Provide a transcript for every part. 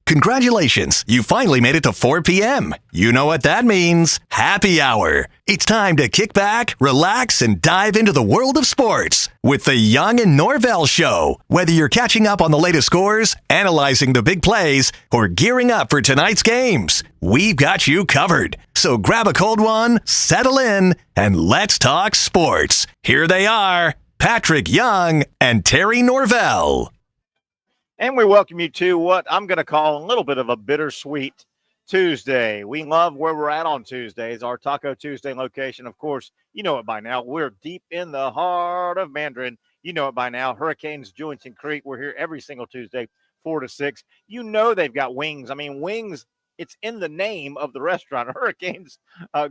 Congratulations, you finally made it to 4 p.m. You know what that means. Happy hour. It's time to kick back, relax, and dive into the world of sports with the Young Norvelle Show. Whether you're catching up on the latest scores, analyzing the big plays, or gearing up for tonight's games, we've got you covered. So grab a cold one, settle in, and let's talk sports. Here they are, Patrick Young and Terry Norvelle. And we welcome you to what I'm going to call a little bit of a bittersweet Tuesday. We love where we're at on Tuesdays, our Taco Tuesday location. Of course, you know it by now. We're deep in the heart of Mandarin. You know it by now. Hurricanes, Jewington Creek. We're here every single Tuesday, 4 to 6. You know they've got wings. I mean, wings, it's in the name of the restaurant. Hurricanes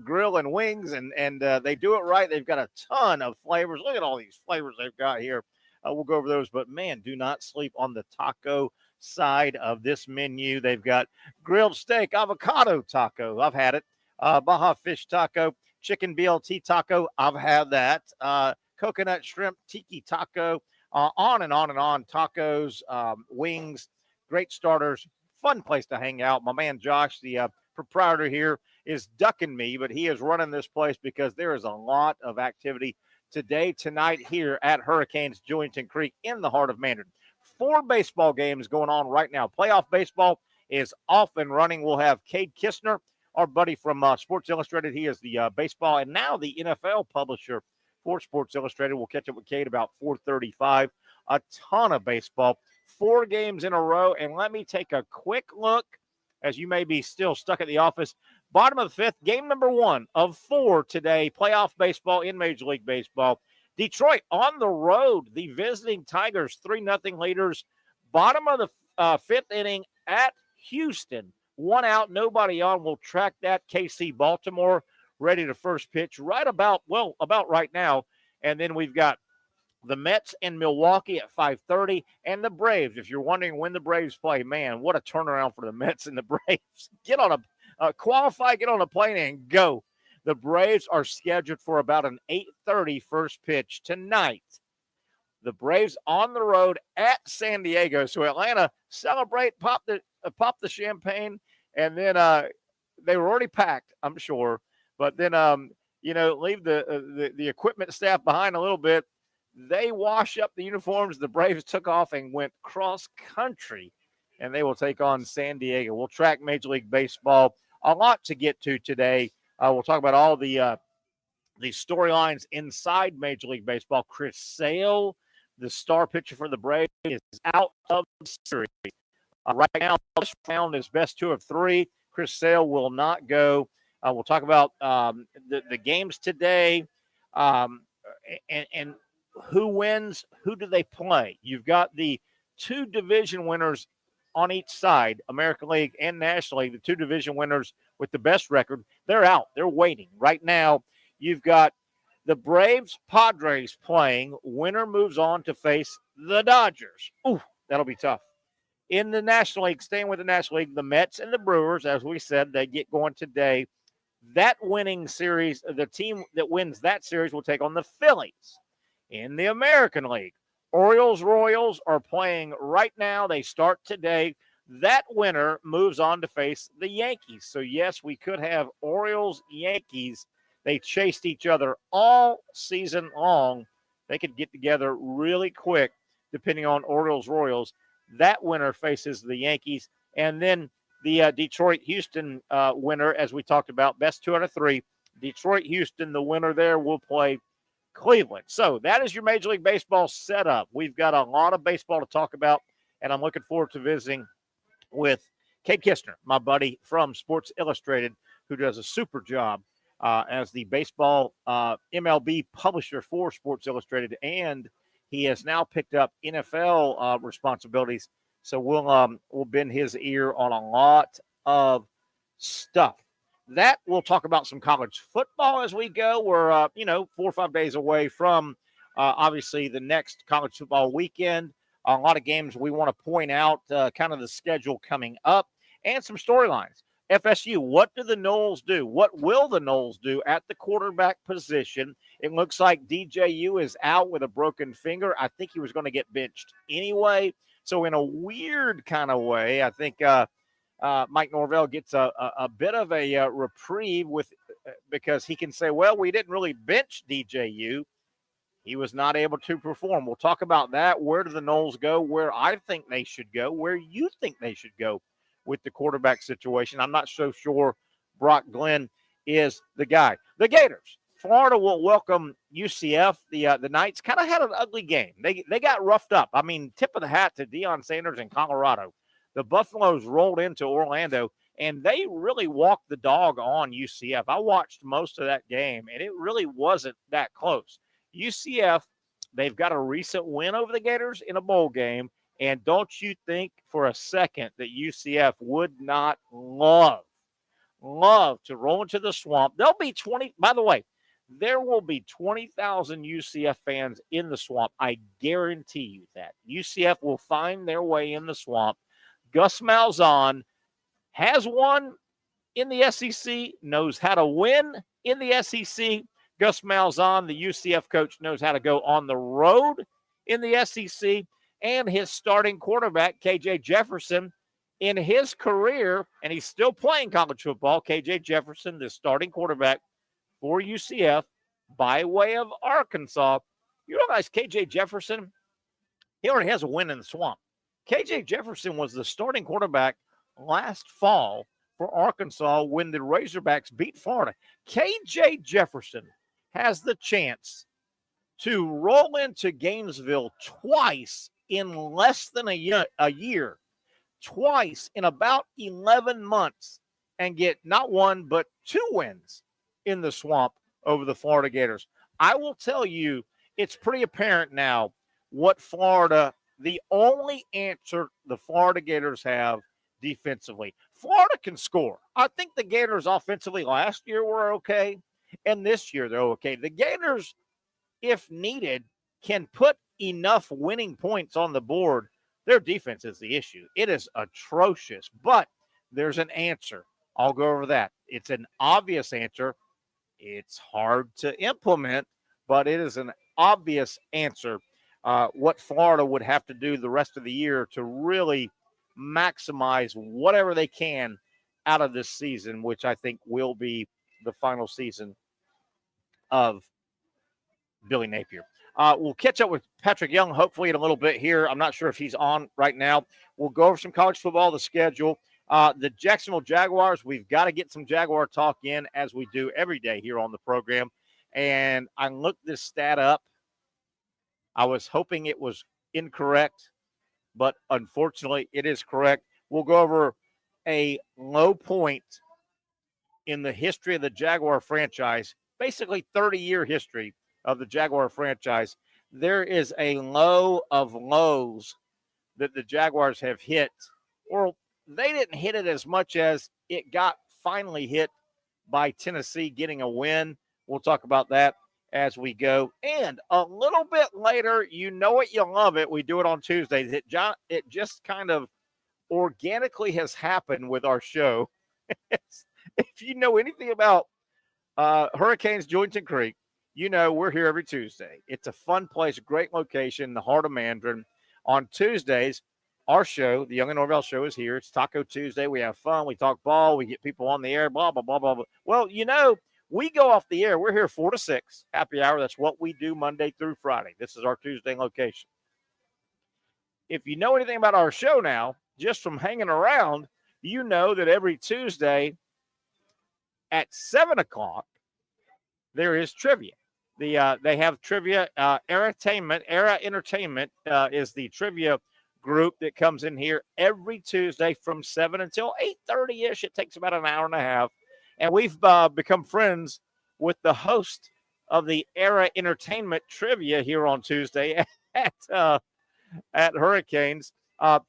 Grill and Wings, and they do it right. They've got a ton of flavors. Look at all these flavors they've got here. We'll go over those, but man, do not sleep on the taco side of this menu. They've got grilled steak, avocado taco. I've had it. Baja fish taco, chicken BLT taco. I've had that. Coconut shrimp tiki taco. On and on and on. Tacos, wings, great starters. Fun place to hang out. My man Josh, the proprietor here, is ducking me, but he is running this place because there is a lot of activity today, tonight here at Hurricanes Jewington Creek in the heart of Mandarin. 4 baseball games going on right now. Playoff baseball is off and running. We'll have Kade Kistner, our buddy from Sports Illustrated. He is the baseball and now the NFL publisher for Sports Illustrated. We'll catch up with Kade about 4:35. A ton of baseball. 4 games in a row. And let me take a quick look, as you may be still stuck at the office. Bottom of the 5th, game number 1 of 4 today, playoff baseball in Major League Baseball. Detroit on the road, the visiting Tigers, 3-0 leaders. Bottom of the 5th inning at Houston. 1 out, nobody on. We'll track that. KC Baltimore ready to first pitch about right now. And then we've got the Mets and Milwaukee at 5:30, and the Braves. If you're wondering when the Braves play, man, what a turnaround for the Mets and the Braves. Get on qualify, get on a plane, and go. The Braves are scheduled for about an 8:30 first pitch tonight. The Braves on the road at San Diego. So Atlanta celebrate, pop the champagne, and then they were already packed, I'm sure. But then leave the equipment staff behind a little bit. They wash up the uniforms. The Braves took off and went cross country, and they will take on San Diego. We'll track Major League Baseball. A lot to get to today. We'll talk about all the storylines inside Major League Baseball. Chris Sale, the star pitcher for the Braves, is out of the series. Right now, this round is best 2 of 3. Chris Sale will not go. We'll talk about the games today and who wins, who do they play. You've got the 2 division winners on each side, American League and National League, the 2 division winners with the best record. They're out. They're waiting. Right now, you've got the Braves Padres playing. Winner moves on to face the Dodgers. Ooh, that'll be tough. In the National League, staying with the National League, the Mets and the Brewers, as we said, they get going today. That winning series, the team that wins that series will take on the Phillies. In the American League, Orioles-Royals are playing right now. They start today. That winner moves on to face the Yankees. So, yes, we could have Orioles-Yankees. They chased each other all season long. They could get together really quick, depending on Orioles-Royals. That winner faces the Yankees. And then the Detroit-Houston winner, as we talked about, best 2 out of 3. Detroit-Houston, the winner there, will play Cleveland. So that is your Major League Baseball setup. We've got a lot of baseball to talk about, and I'm looking forward to visiting with Kade Kistner, my buddy from Sports Illustrated, who does a super job as the baseball MLB publisher for Sports Illustrated, and he has now picked up NFL responsibilities. So we'll bend his ear on a lot of stuff. That we'll talk about some college football as we go. We're 4 or 5 days away from obviously the next college football weekend. A lot of games we want to point out, kind of the schedule coming up, and some storylines. FSU, what do the Noles do? What will the Noles do at the quarterback position? It looks like DJU is out with a broken finger. I think he was going to get benched anyway. So in a weird kind of way, I think Mike Norvelle gets a bit of a reprieve because he can say, well, we didn't really bench DJU. He was not able to perform. We'll talk about that. Where do the Noles go? Where I think they should go? Where you think they should go with the quarterback situation? I'm not so sure Brock Glenn is the guy. The Gators. Florida will welcome UCF. The Knights kind of had an ugly game. They got roughed up. I mean, tip of the hat to Deion Sanders in Colorado. The Buffaloes rolled into Orlando, and they really walked the dog on UCF. I watched most of that game, and it really wasn't that close. UCF, they've got a recent win over the Gators in a bowl game, and don't you think for a second that UCF would not love to roll into the swamp. There'll be 20, by the way, there will be 20,000 UCF fans in the swamp. I guarantee you that. UCF will find their way in the swamp. Gus Malzahn has won in the SEC, knows how to win in the SEC. Gus Malzahn, the UCF coach, knows how to go on the road in the SEC. And his starting quarterback, KJ Jefferson, in his career, and he's still playing college football, KJ Jefferson, the starting quarterback for UCF by way of Arkansas. You realize KJ Jefferson, he already has a win in the swamp. KJ Jefferson was the starting quarterback last fall for Arkansas when the Razorbacks beat Florida. KJ Jefferson has the chance to roll into Gainesville twice in less than a year, twice in about 11 months, and get not one but 2 wins in the swamp over the Florida Gators. I will tell you, it's pretty apparent now what Florida, the only answer the Florida Gators have defensively. Florida can score. I think the Gators offensively last year were okay, and this year they're okay. The Gators, if needed, can put enough winning points on the board. Their defense is the issue. It is atrocious, but there's an answer. I'll go over that. It's an obvious answer. It's hard to implement, but it is an obvious answer. What Florida would have to do the rest of the year to really maximize whatever they can out of this season, which I think will be the final season of Billy Napier. We'll catch up with Patrick Young hopefully in a little bit here. I'm not sure if he's on right now. We'll go over some college football, the schedule. The Jacksonville Jaguars, we've got to get some Jaguar talk in as we do every day here on the program. And I looked this stat up. I was hoping it was incorrect, but unfortunately it is correct. We'll go over a low point in the history of the Jaguar franchise, basically 30-year history of the Jaguar franchise. There is a low of lows that the Jaguars have hit, or they didn't hit it as much as it got finally hit by Tennessee getting a win. We'll talk about that as we go. And a little bit later, you know it, you love it. We do it on Tuesdays. It just kind of organically has happened with our show. If you know anything about Hurricanes Jointon Creek, you know we're here every Tuesday. It's a fun place, a great location, the heart of Mandarin. On Tuesdays, our show, the Young Norvelle Show, is here. It's Taco Tuesday. We have fun. We talk ball. We get people on the air, blah, blah, blah, blah, blah. Well, you know, we go off the air. We're here 4 to 6, happy hour. That's what we do Monday through Friday. This is our Tuesday location. If you know anything about our show now, just from hanging around, you know that every Tuesday at 7 o'clock, there is trivia. They have trivia. EraEntertainment is the trivia group that comes in here every Tuesday from 7 until 8:30-ish. It takes about an hour and a half. And we've become friends with the host of the EraEntertainment Trivia here on Tuesday at Hurricanes.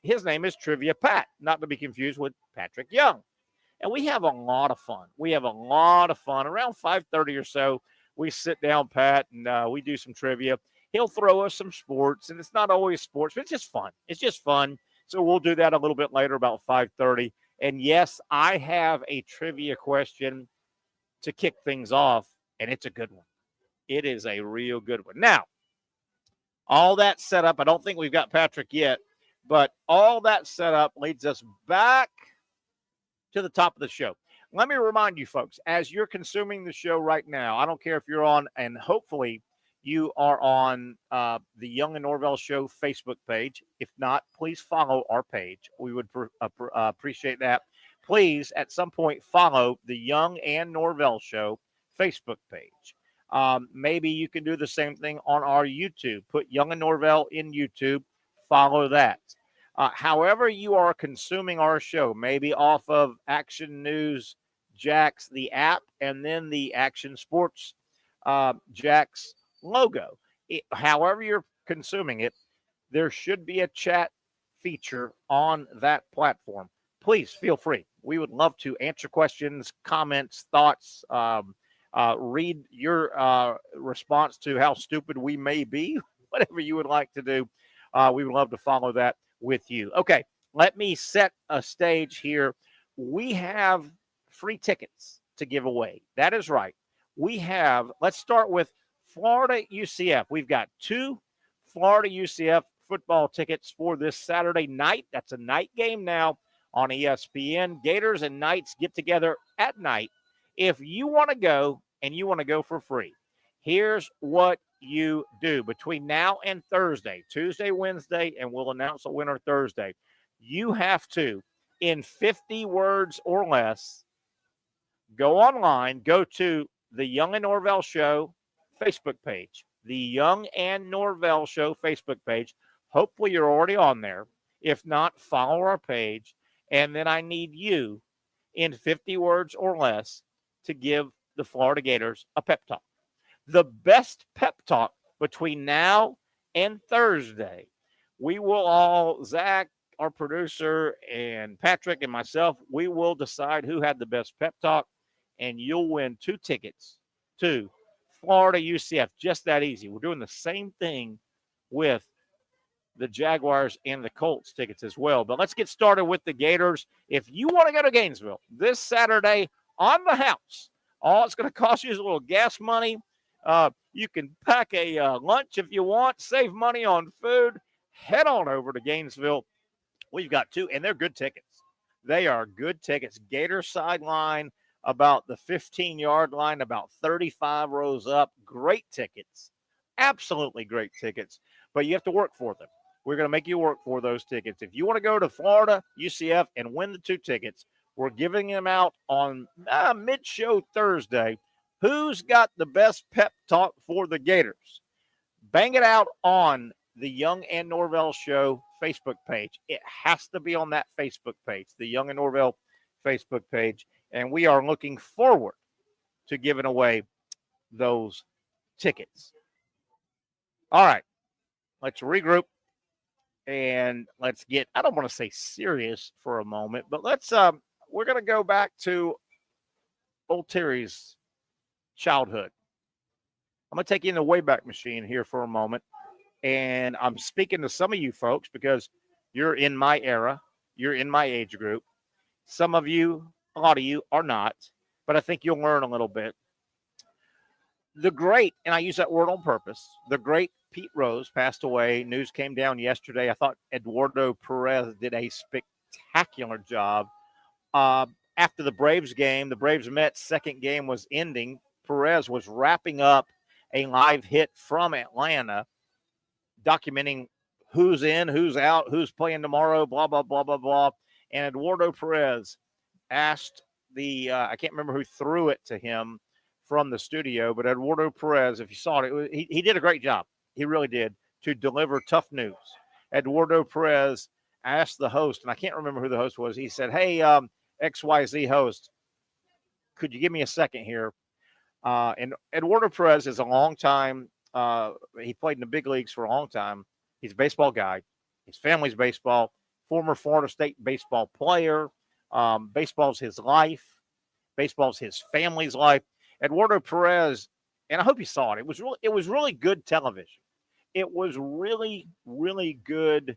His name is Trivia Pat, not to be confused with Patrick Young. And we have a lot of fun. Around 5:30 or so, we sit down, Pat, and we do some trivia. He'll throw us some sports, and it's not always sports, but it's just fun. So we'll do that a little bit later, about 5:30. And yes, I have a trivia question to kick things off, and it's a good one. It is a real good one. Now, all that set up, I don't think we've got Patrick yet, but all that set up leads us back to the top of the show. Let me remind you folks, as you're consuming the show right now, I don't care if you're on, and hopefully you are on the Young and Norvelle Show Facebook page. If not, please follow our page. We would appreciate that. Please, at some point, follow the Young and Norvelle Show Facebook page. Maybe you can do the same thing on our YouTube. Put Young and Norvelle in YouTube. Follow that. However you are consuming our show, maybe off of Action News Jax, the app, and then the Action Sports Jax logo. However you're consuming it, there should be a chat feature on that platform. Please feel free. We would love to answer questions, comments, thoughts, read your response to how stupid we may be, whatever you would like to do. We would love to follow that with you. Okay, let me set a stage here. We have free tickets to give away. That is right. Let's start with Florida UCF. We've got 2 Florida UCF football tickets for this Saturday night. That's a night game now on ESPN. Gators and Knights get together at night. If you want to go and you want to go for free, here's what you do. Between now and Thursday, Tuesday, Wednesday, and we'll announce a winner Thursday, you have to, in 50 words or less, go online, go to the Young and Norvelle Show Facebook page, the Young and Norvelle Show Facebook page. Hopefully you're already on there. If not, follow our page. And then I need you, in 50 words or less, to give the Florida Gators a pep talk. The best pep talk between now and Thursday. We will all, Zach, our producer, and Patrick and myself, we will decide who had the best pep talk, and you'll win 2 tickets to Florida UCF. Just that easy. We're doing the same thing with the Jaguars and the Colts tickets as well. But let's get started with the Gators. If you want to go to Gainesville this Saturday on the house, all it's going to cost you is a little gas money. You can pack a lunch if you want, save money on food. Head on over to Gainesville. We've got 2, and they're good tickets. They are good tickets. Gator sideline, about the 15-yard line, about 35 rows up. Great tickets. Absolutely great tickets. But you have to work for them. We're going to make you work for those tickets. If you want to go to Florida, UCF, and win the 2 tickets, we're giving them out on mid-show Thursday. Who's got the best pep talk for the Gators? Bang it out on the Young and Norvelle Show Facebook page. It has to be on that Facebook page, the Young and Norvelle Facebook page. And we are looking forward to giving away those tickets. All right, let's regroup and let's get, I don't want to say serious for a moment, but we're going to go back to old Terry's childhood. I'm going to take you in the Wayback Machine here for a moment. And I'm speaking to some of you folks because you're in my era. You're in my age group. Some of you, a lot of you are not, but I think you'll learn a little bit. The great, and I use that word on purpose, the great Pete Rose passed away. News came down yesterday. I thought Eduardo Perez did a spectacular job. After the Braves game, the Braves-Mets second game was ending. Perez was wrapping up a live hit from Atlanta, documenting who's in, who's out, who's playing tomorrow, blah, blah, blah, blah, blah. And Eduardo Perez asked I can't remember who threw it to him from the studio, but Eduardo Perez, if you saw it, he did a great job. He really did, to deliver tough news. Eduardo Perez asked the host, and I can't remember who the host was. He said, hey, XYZ host, could you give me a second here? And Eduardo Perez is a long time. He played in the big leagues for a long time. He's a baseball guy. His family's baseball, former Florida State baseball player. Baseball's his life. Baseball's his family's life. Eduardo Perez, and I hope you saw it. It was really good television. It was really, really good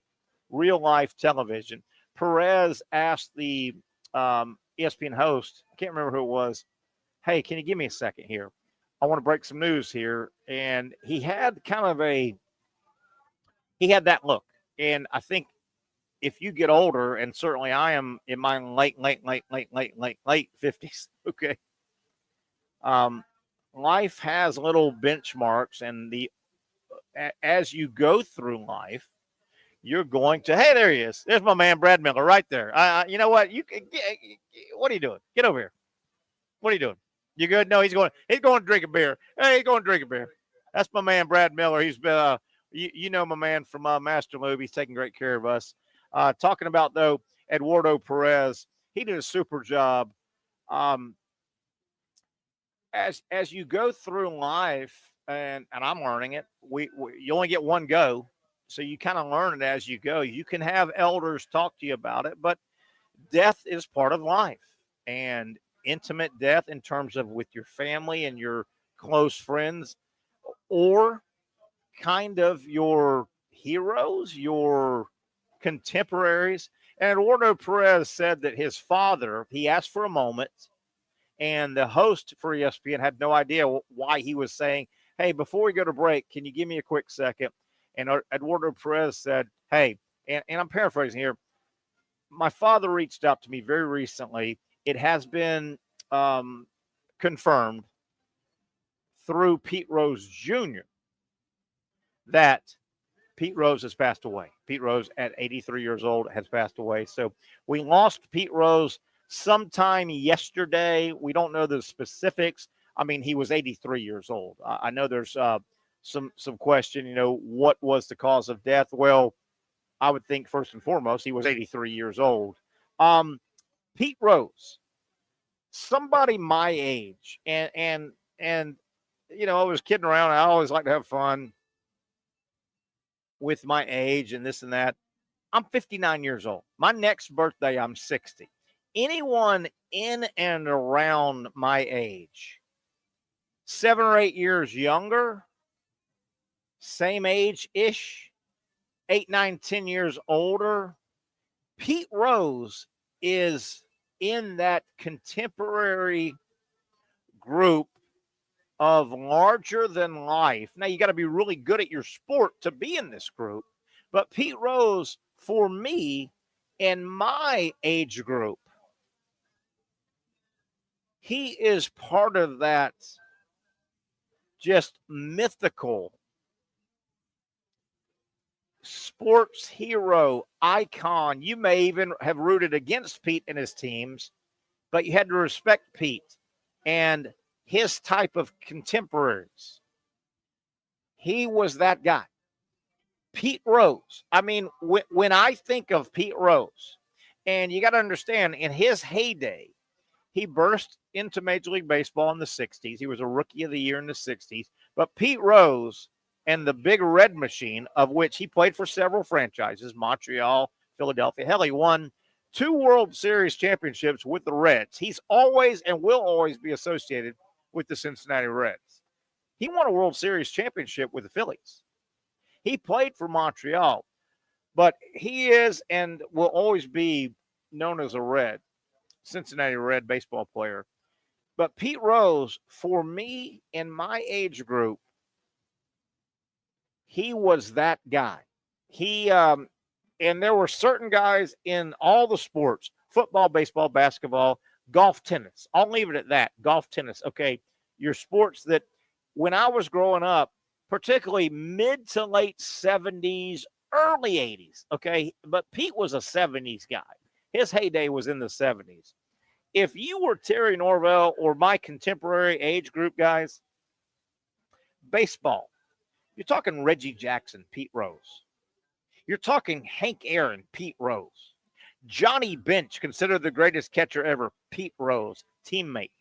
real life television. Perez asked the ESPN host, I can't remember who it was, hey, can you give me a second here? I want to break some news here. And he had that look. And I think if you get older, and certainly I am in my late 50s, okay, life has little benchmarks, and as you go through life, you're going to, hey, there he is. There's my man, Brad Miller, right there. You know what? What are you doing? Get over here. What are you doing? You good? No, he's going to drink a beer. Hey, he's going to drink a beer. That's my man, Brad Miller. He's been, you know, my man from Master Lube. He's taking great care of us. Talking about, though, Eduardo Perez, he did a super job. As you go through life, and I'm learning it, you only get one go, so you kind of learn it as you go. You can have elders talk to you about it, but death is part of life, and intimate death in terms of with your family and your close friends, or kind of your heroes, your contemporaries. And Eduardo Perez said that his father, he asked for a moment, and the host for ESPN had no idea why he was saying, hey, before we go to break, can you give me a quick second? And Eduardo Perez said, hey, and I'm paraphrasing here, my father reached out to me very recently. It has been confirmed through Pete Rose Jr. that Pete Rose has passed away. Pete Rose, at 83 years old, has passed away. So we lost Pete Rose sometime yesterday. We don't know the specifics. I mean, he was 83 years old. I know there's some question, you know, what was the cause of death? Well, I would think first and foremost, he was 83 years old. Pete Rose, somebody my age, and you know, I was kidding around. I always like to have fun with my age and this and that. I'm 59 years old. My next birthday, I'm 60. Anyone in and around my age, 7 or 8 years younger, same age-ish, 8, 9, 10 years older, Pete Rose is in that contemporary group of larger than life. Now, you got to be really good at your sport to be in this group. But Pete Rose, for me, in my age group, he is part of that just mythical sports hero icon. You may even have rooted against Pete and his teams, but you had to respect Pete and his type of contemporaries. He was that guy. Pete Rose. I mean, when I think of Pete Rose, and you got to understand, in his heyday, he burst into Major League Baseball in the 60s. He was a Rookie of the Year in the 60s. But Pete Rose and the Big Red Machine, of which he played for several franchises, Montreal, Philadelphia. Hell, he won 2 World Series championships with the Reds. He's always and will always be associated with the Cincinnati Reds. He won a World Series championship with the Phillies. He played for Montreal, but he is and will always be known as a Red, Cincinnati Red baseball player. But Pete Rose, for me in my age group, he was that guy. He and there were certain guys in all the sports, football, baseball, basketball, golf, tennis. I'll leave it at that. Golf, tennis. Okay. Your sports that when I was growing up, particularly mid to late 70s, early 80s. Okay. But Pete was a 70s guy. His heyday was in the 70s. If you were Terry Norvelle or my contemporary age group guys, baseball, you're talking Reggie Jackson, Pete Rose. You're talking Hank Aaron, Pete Rose. Johnny Bench, considered the greatest catcher ever, Pete Rose, teammate.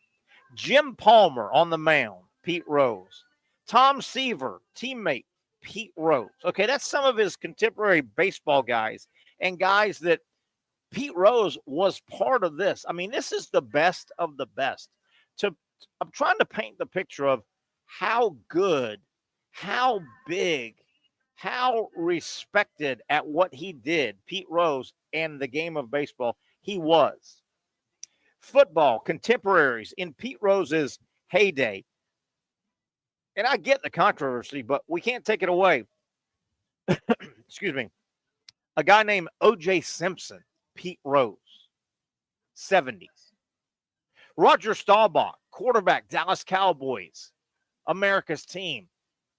Jim Palmer on the mound, Pete Rose. Tom Seaver, teammate, Pete Rose. Okay, that's some of his contemporary baseball guys and guys that Pete Rose was part of this. I mean, this is the best of the best. I'm trying to paint the picture of how good, how big, how respected at what he did, Pete Rose, and the game of baseball, he was. Football, contemporaries in Pete Rose's heyday. And I get the controversy, but we can't take it away. Excuse me. A guy named O.J. Simpson, Pete Rose, 70s. Roger Staubach, quarterback, Dallas Cowboys, America's team,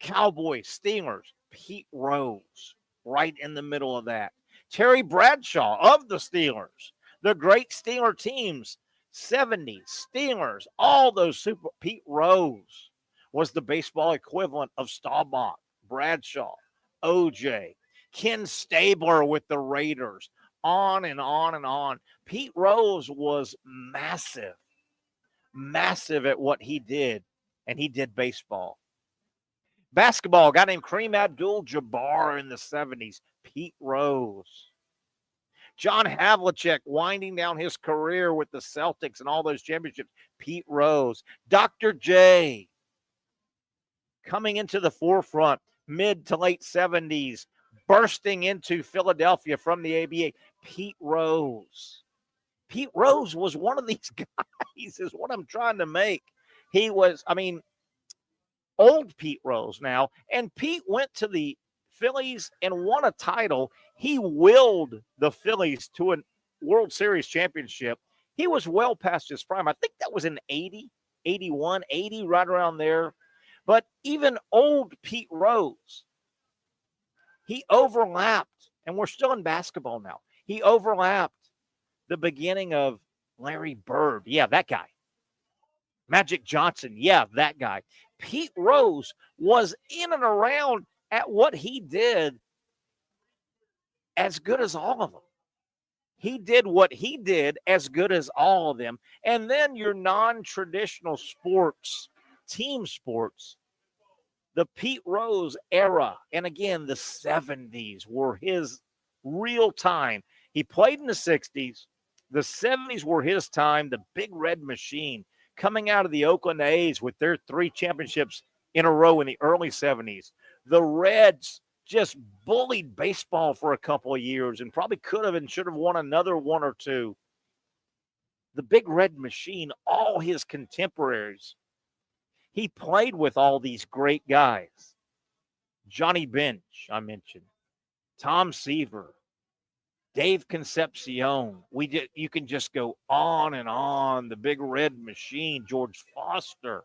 Cowboys, Steelers, Pete Rose, right in the middle of that. Terry Bradshaw of the Steelers, the great Steeler teams, 70s, Steelers, all those super. Pete Rose was the baseball equivalent of Staubach, Bradshaw, OJ, Ken Stabler with the Raiders, on and on and on. Pete Rose was massive at what he did, and he did baseball. Basketball, a guy named Kareem Abdul-Jabbar in the 70s, Pete Rose. John Havlicek winding down his career with the Celtics and all those championships, Pete Rose. Dr. J coming into the forefront, mid to late 70s, bursting into Philadelphia from the ABA, Pete Rose. Pete Rose was one of these guys, is what I'm trying to make. He was, old Pete Rose now, and Pete went to the Phillies and won a title. He willed the Phillies to a World Series championship. He was well past his prime. I think that was in 80, 81, 80, right around there. But even old Pete Rose, he overlapped, and we're still in basketball now. He overlapped the beginning of Larry Bird. Yeah, that guy. Magic Johnson. Yeah, that guy. Pete Rose was in and around at what he did as good as all of them. He did what he did as good as all of them. And then your non-traditional sports, team sports, the Pete Rose era, and again, the 70s were his real time. He played in the 60s. The 70s were his time, the Big Red Machine, coming out of the Oakland A's with their 3 championships in a row in the early 70s. The Reds just bullied baseball for a couple of years and probably could have and should have won another 1 or 2. The Big Red Machine, all his contemporaries. He played with all these great guys. Johnny Bench, I mentioned. Tom Seaver. Dave Concepcion. You can just go on and on. The Big Red Machine, George Foster.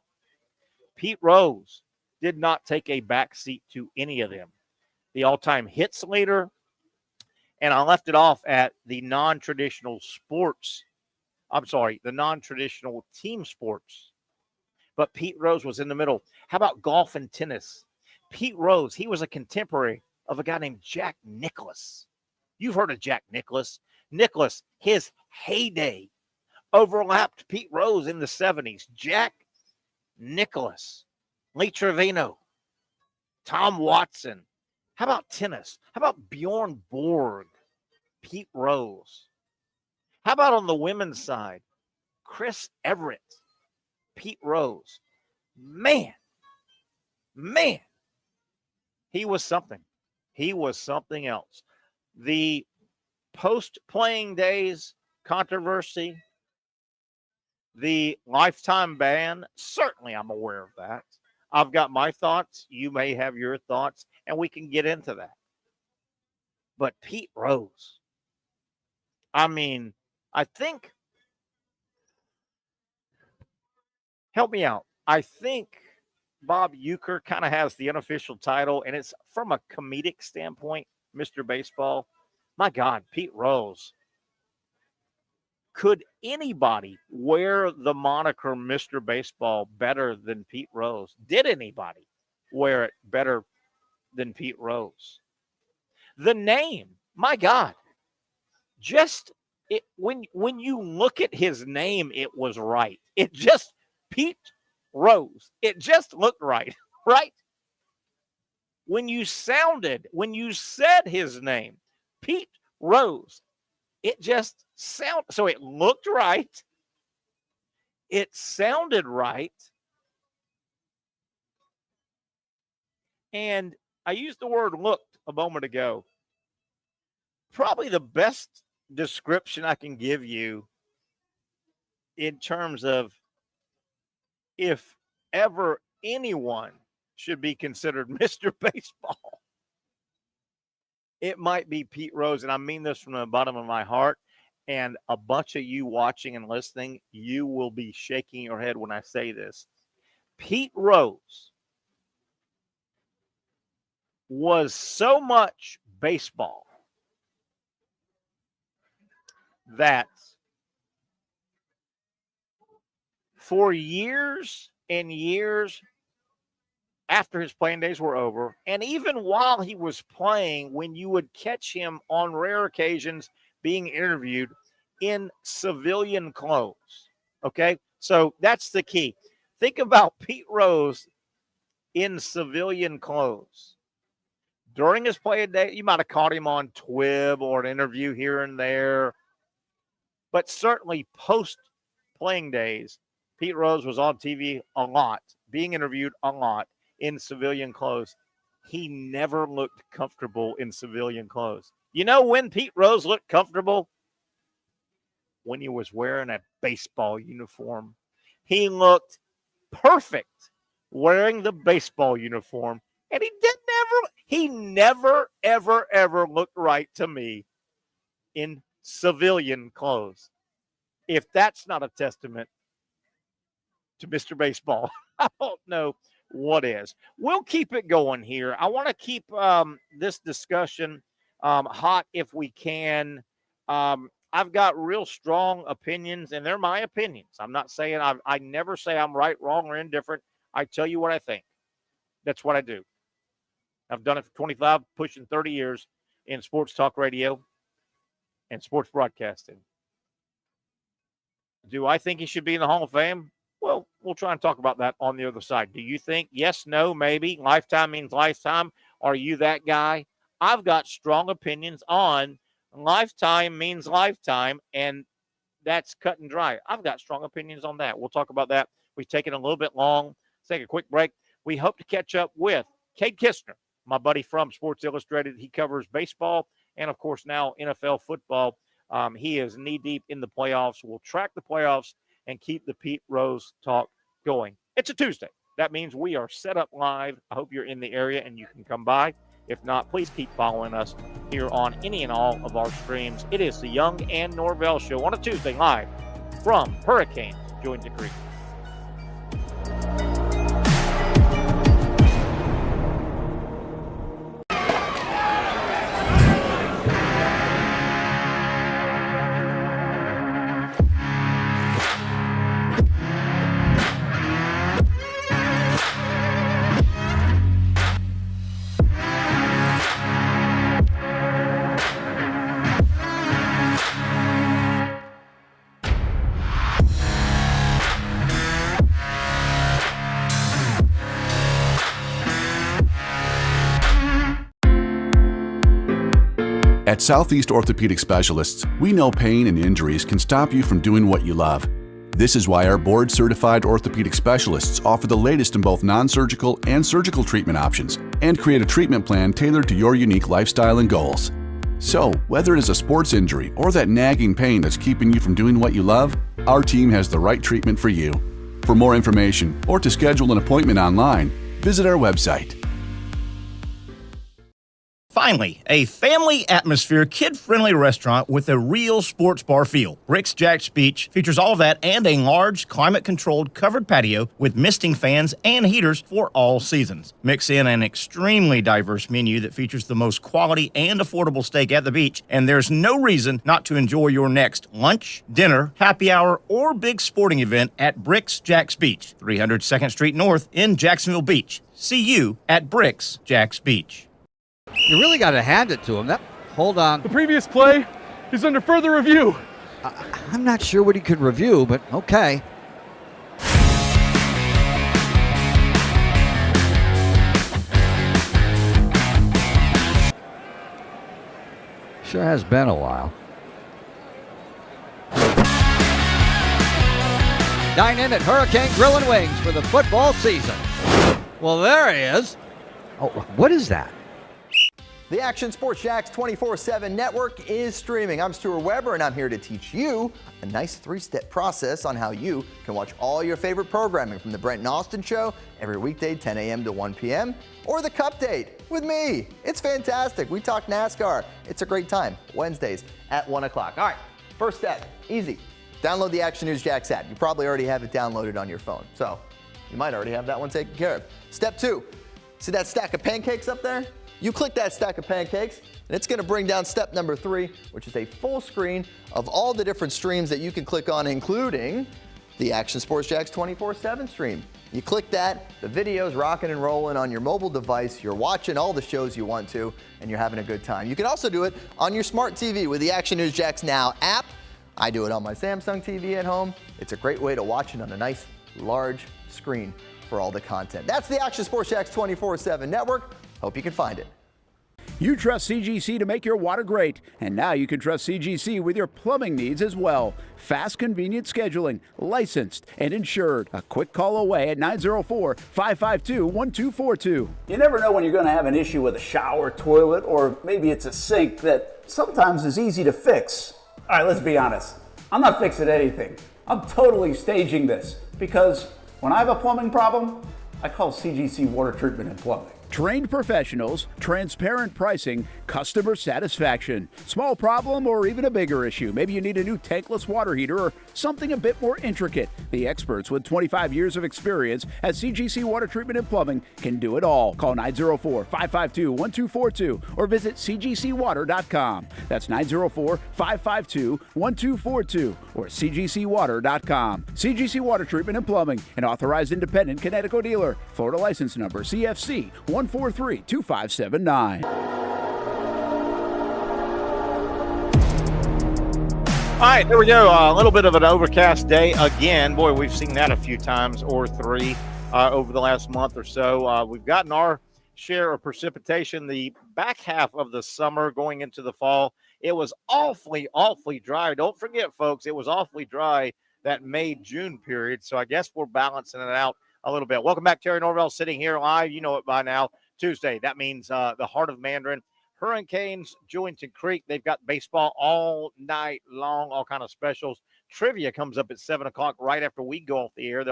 Pete Rose did not take a backseat to any of them. The all-time hits leader, and I left it off at the non-traditional team sports. But Pete Rose was in the middle. How about golf and tennis? Pete Rose, he was a contemporary of a guy named Jack Nicklaus. You've heard of Jack Nicklaus. Nicklaus, his heyday, overlapped Pete Rose in the 70s. Jack Nicklaus, Lee Trevino, Tom Watson. How about tennis? How about Bjorn Borg, Pete Rose? How about on the women's side? Chris Everett, Pete Rose. Man, he was something. He was something else. The post-playing days controversy, the lifetime ban, certainly I'm aware of that. I've got my thoughts. You may have your thoughts, and we can get into that. But Pete Rose, I think, help me out. I think Bob Uecker kind of has the unofficial title, and it's from a comedic standpoint, Mr. Baseball. My God, Pete Rose. Could anybody wear the moniker Mr. Baseball better than Pete Rose? Did anybody wear it better than Pete Rose? The name, my God, when you look at his name, it was right. It just, Pete Rose, it just looked right, right? When you said his name, Pete Rose, it just sounded, so it looked right. It sounded right. And I used the word looked a moment ago. Probably the best description I can give you in terms of if ever anyone should be considered Mr. Baseball, it might be Pete Rose, and I mean this from the bottom of my heart. And a bunch of you watching and listening, you will be shaking your head when I say this. Pete Rose was so much baseball that for years and years after his playing days were over, and even while he was playing, when you would catch him on rare occasions being interviewed in civilian clothes. Okay, so that's the key. Think about Pete Rose in civilian clothes. During his playing day, you might have caught him on Twib or an interview here and there, but certainly post-playing days, Pete Rose was on TV a lot, being interviewed a lot in civilian clothes. He never looked comfortable in civilian clothes. You know when Pete Rose looked comfortable? When he was wearing a baseball uniform. He looked perfect wearing the baseball uniform, and he never, ever looked right to me in civilian clothes. If that's not a testament to Mr. Baseball, I don't know what is. We'll keep it going here. I want to keep this discussion hot if we can. I've got real strong opinions, and they're my opinions. I'm not saying I never say I'm right, wrong, or indifferent. I tell you what I think. That's what I do. I've done it for 25, pushing 30 years in sports talk radio and sports broadcasting. Do I think he should be in the Hall of Fame? Well, we'll try and talk about that on the other side. Do you think yes, no, maybe? Lifetime means lifetime. Are you that guy? I've got strong opinions on lifetime means lifetime, and that's cut and dry. I've got strong opinions on that. We'll talk about that. We've taken a little bit long. Let's take a quick break. We hope to catch up with Kade Kistner, my buddy from Sports Illustrated. He covers baseball and, of course, now NFL football. He is knee-deep in the playoffs. We'll track the playoffs and keep the Pete Rose talk going. It's a Tuesday. That means we are set up live. I hope you're in the area and you can come by. If not, please keep following us here on any and all of our streams. It is the Young and Norvelle Show on a Tuesday live from Hurricane Joint Creek. At Southeast Orthopedic Specialists, we know pain and injuries can stop you from doing what you love. This is why our board-certified orthopedic specialists offer the latest in both non-surgical and surgical treatment options and create a treatment plan tailored to your unique lifestyle and goals. So, whether it is a sports injury or that nagging pain that's keeping you from doing what you love, our team has the right treatment for you. For more information or to schedule an appointment online, visit our website. Finally, a family atmosphere, kid-friendly restaurant with a real sports bar feel. Bricks Jack's Beach features all of that and a large, climate-controlled covered patio with misting fans and heaters for all seasons. Mix in an extremely diverse menu that features the most quality and affordable steak at the beach, and there's no reason not to enjoy your next lunch, dinner, happy hour, or big sporting event at Bricks Jack's Beach, 300 2nd Street North in Jacksonville Beach. See you at Bricks Jack's Beach. You really got to hand it to him. Hold on. The previous play is under further review. I'm not sure what he could review, but okay. Sure has been a while. Dine in at Hurricane Grill and Wings for the football season. Well, there he is. Oh, what is that? The Action Sports Jax 24/7 network is streaming. I'm Stuart Weber, and I'm here to teach you a nice 3-step process on how you can watch all your favorite programming from the Brent and Austin Show every weekday 10 a.m. to 1 p.m. or the Cup Date with me. It's fantastic. We talk NASCAR. It's a great time. Wednesdays at 1 o'clock. All right, first step, easy. Download the Action News Jax app. You probably already have it downloaded on your phone, so you might already have that one taken care of. Step 2, see that stack of pancakes up there? You click that stack of pancakes, and it's going to bring down step number 3, which is a full screen of all the different streams that you can click on, including the Action Sports Jax 24/7 stream. You click that, the video's rocking and rolling on your mobile device. You're watching all the shows you want to, and you're having a good time. You can also do it on your smart TV with the Action News Jax Now app. I do it on my Samsung TV at home. It's a great way to watch it on a nice, large screen for all the content. That's the Action Sports Jax 24/7 network. Hope you can find it. You trust CGC to make your water great, and now you can trust CGC with your plumbing needs as well. Fast, convenient scheduling, licensed and insured. A quick call away at 904-552-1242. You never know when you're going to have an issue with a shower, toilet, or maybe it's a sink that sometimes is easy to fix. All right, let's be honest. I'm not fixing anything. I'm totally staging this because when I have a plumbing problem, I call CGC Water Treatment and Plumbing. Trained professionals, transparent pricing, customer satisfaction. Small problem or even a bigger issue. Maybe you need a new tankless water heater or something a bit more intricate. The experts with 25 years of experience at CGC Water Treatment and Plumbing can do it all. Call 904-552-1242 or visit cgcwater.com. That's 904-552-1242 or cgcwater.com. CGC Water Treatment and Plumbing, an authorized independent Connecticut dealer. Florida license number CFC 1432579. All right, there we go. A little bit of an overcast day again. Boy, we've seen that a few times or 3 over the last month or so. We've gotten our share of precipitation the back half of the summer going into the fall. It was awfully dry. Don't forget, folks, it was awfully dry that May-June period. So I guess we're balancing it out a little bit. Welcome back, Terry Norvelle, sitting here live. You know it by now. Tuesday. That means the heart of Mandarin. Hurricanes, Julington Creek. They've got baseball all night long, all kind of specials. Trivia comes up at 7 o'clock right after we go off the air.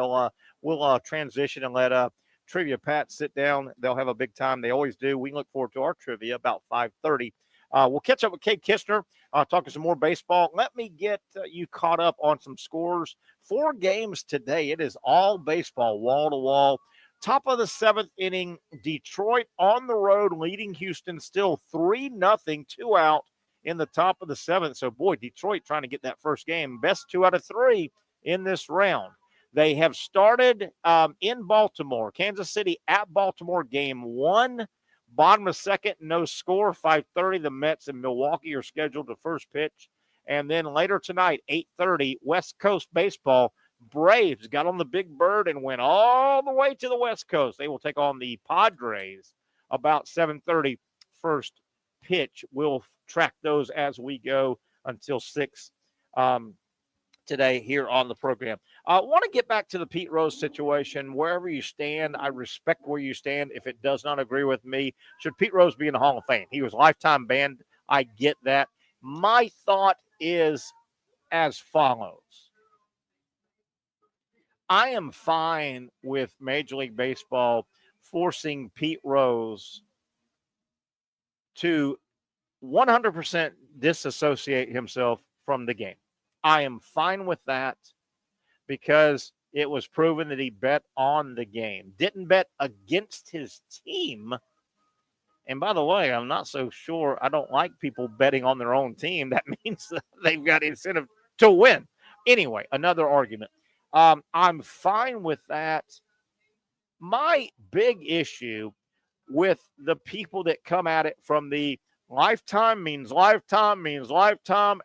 We'll transition and let Trivia Pat sit down. They'll have a big time. They always do. We look forward to our trivia about 5:30. We'll catch up with Kade Kistner, talking some more baseball. Let me get you caught up on some scores. 4 games today. It is all baseball, wall to wall. Top of the 7th inning, Detroit on the road, leading Houston still 3-0, 2 out in the top of the 7th. So, boy, Detroit trying to get that first game. Best 2 out of 3 in this round. They have started in Baltimore. Kansas City at Baltimore, game 1. Bottom of 2nd, no score. 5:30, the Mets and Milwaukee are scheduled to first pitch. And then later tonight, 8:30, West Coast baseball. Braves got on the big bird and went all the way to the West Coast. They will take on the Padres about 7:30 first pitch. We'll track those as we go until 6 today here on the program. I want to get back to the Pete Rose situation. Wherever you stand, I respect where you stand. If it does not agree with me, should Pete Rose be in the Hall of Fame? He was lifetime banned. I get that. My thought is as follows. I am fine with Major League Baseball forcing Pete Rose to 100% disassociate himself from the game. I am fine with that because it was proven that he bet on the game. Didn't bet against his team. And by the way, I'm not so sure. I don't like people betting on their own team. That means that they've got incentive to win. Anyway, another argument. I'm fine with that. My big issue with the people that come at it from the lifetime means lifetime,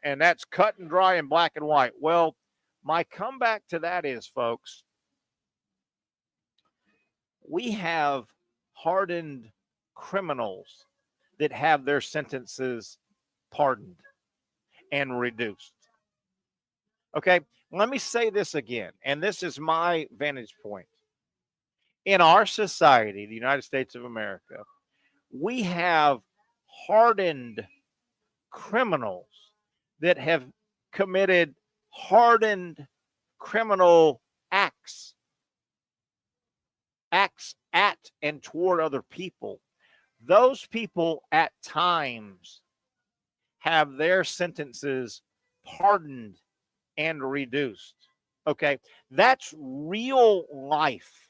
and that's cut and dry and black and white. Well, my comeback to that is, folks, we have hardened criminals that have their sentences pardoned and reduced. Okay, let me say this again, and this is my vantage point. In our society, the United States of America, we have hardened criminals that have committed hardened criminal acts at and toward other people. Those people at times have their sentences pardoned and reduced. Okay, that's real life.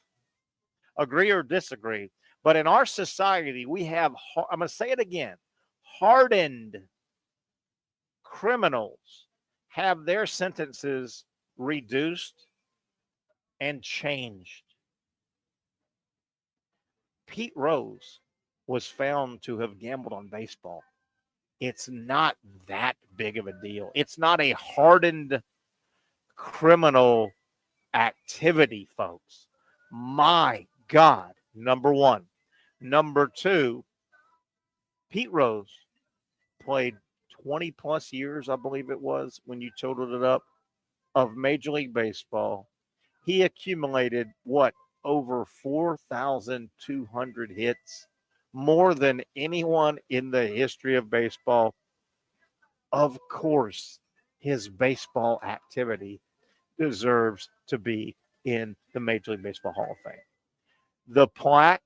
Agree or disagree? But in our society, we have, I'm going to say it again, hardened criminals have their sentences reduced and changed. Pete Rose was found to have gambled on baseball. It's not that big of a deal. It's not a hardened criminal activity, folks. My God, number one. Number two, Pete Rose played 20 plus years, I believe it was, when you totaled it up, of Major League Baseball. He accumulated what? Over 4,200 hits, more than anyone in the history of baseball. Of course, his baseball activity deserves to be in the Major League Baseball Hall of Fame. The plaque,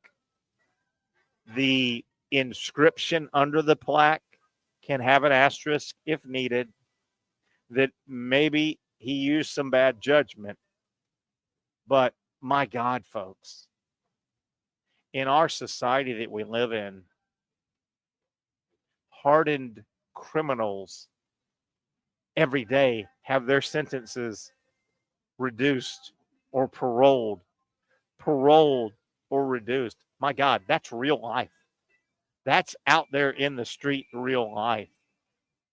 the inscription under the plaque can have an asterisk if needed, that maybe he used some bad judgment. But my God, folks, in our society that we live in, hardened criminals every day have their sentences reduced or paroled or reduced. My God, that's real life. That's out there in the street, real life.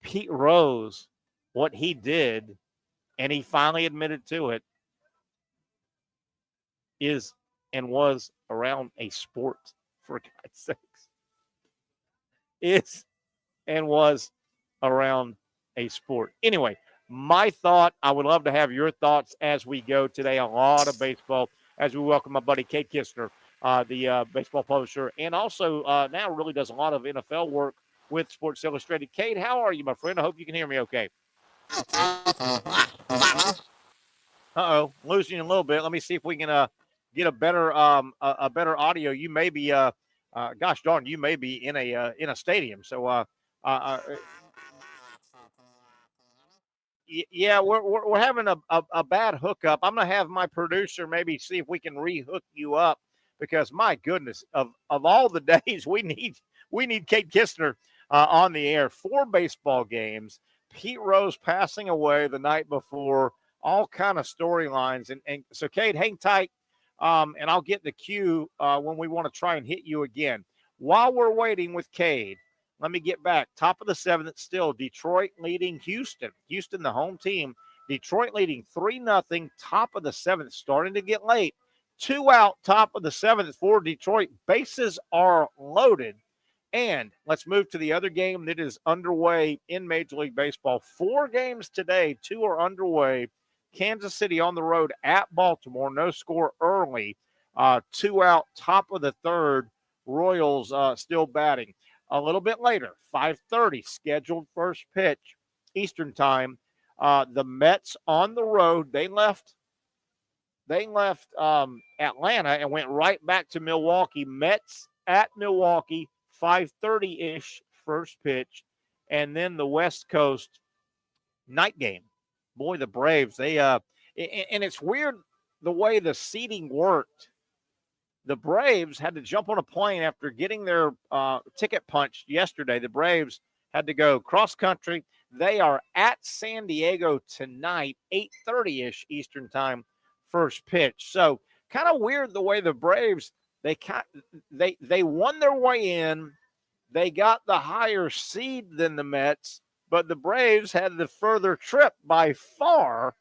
Pete Rose, what he did, and he finally admitted to it, is and was around a sport, for God's sakes. Is and was around a sport. Anyway, my thought, I would love to have your thoughts as we go today. A lot of baseball as we welcome my buddy Kade Kistner, the baseball publisher, and also now really does a lot of NFL work with Sports Illustrated. Kade, how are you, my friend? I hope you can hear me okay. Uh-oh, losing you a little bit. Let me see if we can get a better audio. You may be gosh darn, you may be in a stadium. So yeah, we're having a bad hookup. I'm gonna have my producer maybe see if we can rehook you up, because my goodness, of all the days we need Kade Kistner on the air. 4 baseball games, Pete Rose passing away the night before, all kind of storylines, and so Kade, hang tight, and I'll get the cue when we want to try and hit you again. While we're waiting with Kade, let me get back. Top of the 7th, still Detroit leading Houston. Houston, the home team. Detroit leading 3-0. Top of the 7th, starting to get late. 2 out, top of the 7th for Detroit. Bases are loaded. And let's move to the other game that is underway in Major League Baseball. 4 games today. 2 are underway. Kansas City on the road at Baltimore. No score early. 2 out, top of the 3rd. Royals still batting. A little bit later, 5:30, scheduled first pitch, Eastern time. The Mets on the road. They left Atlanta and went right back to Milwaukee. Mets at Milwaukee, 5:30-ish first pitch. And then the West Coast night game. Boy, the Braves, they and it's weird the way the seating worked. The Braves had to jump on a plane after getting their ticket punched yesterday. The Braves had to go cross country. They are at San Diego tonight, 8:30-ish Eastern time, first pitch. So kind of weird the way the Braves, they won their way in. They got the higher seed than the Mets, but the Braves had the further trip by far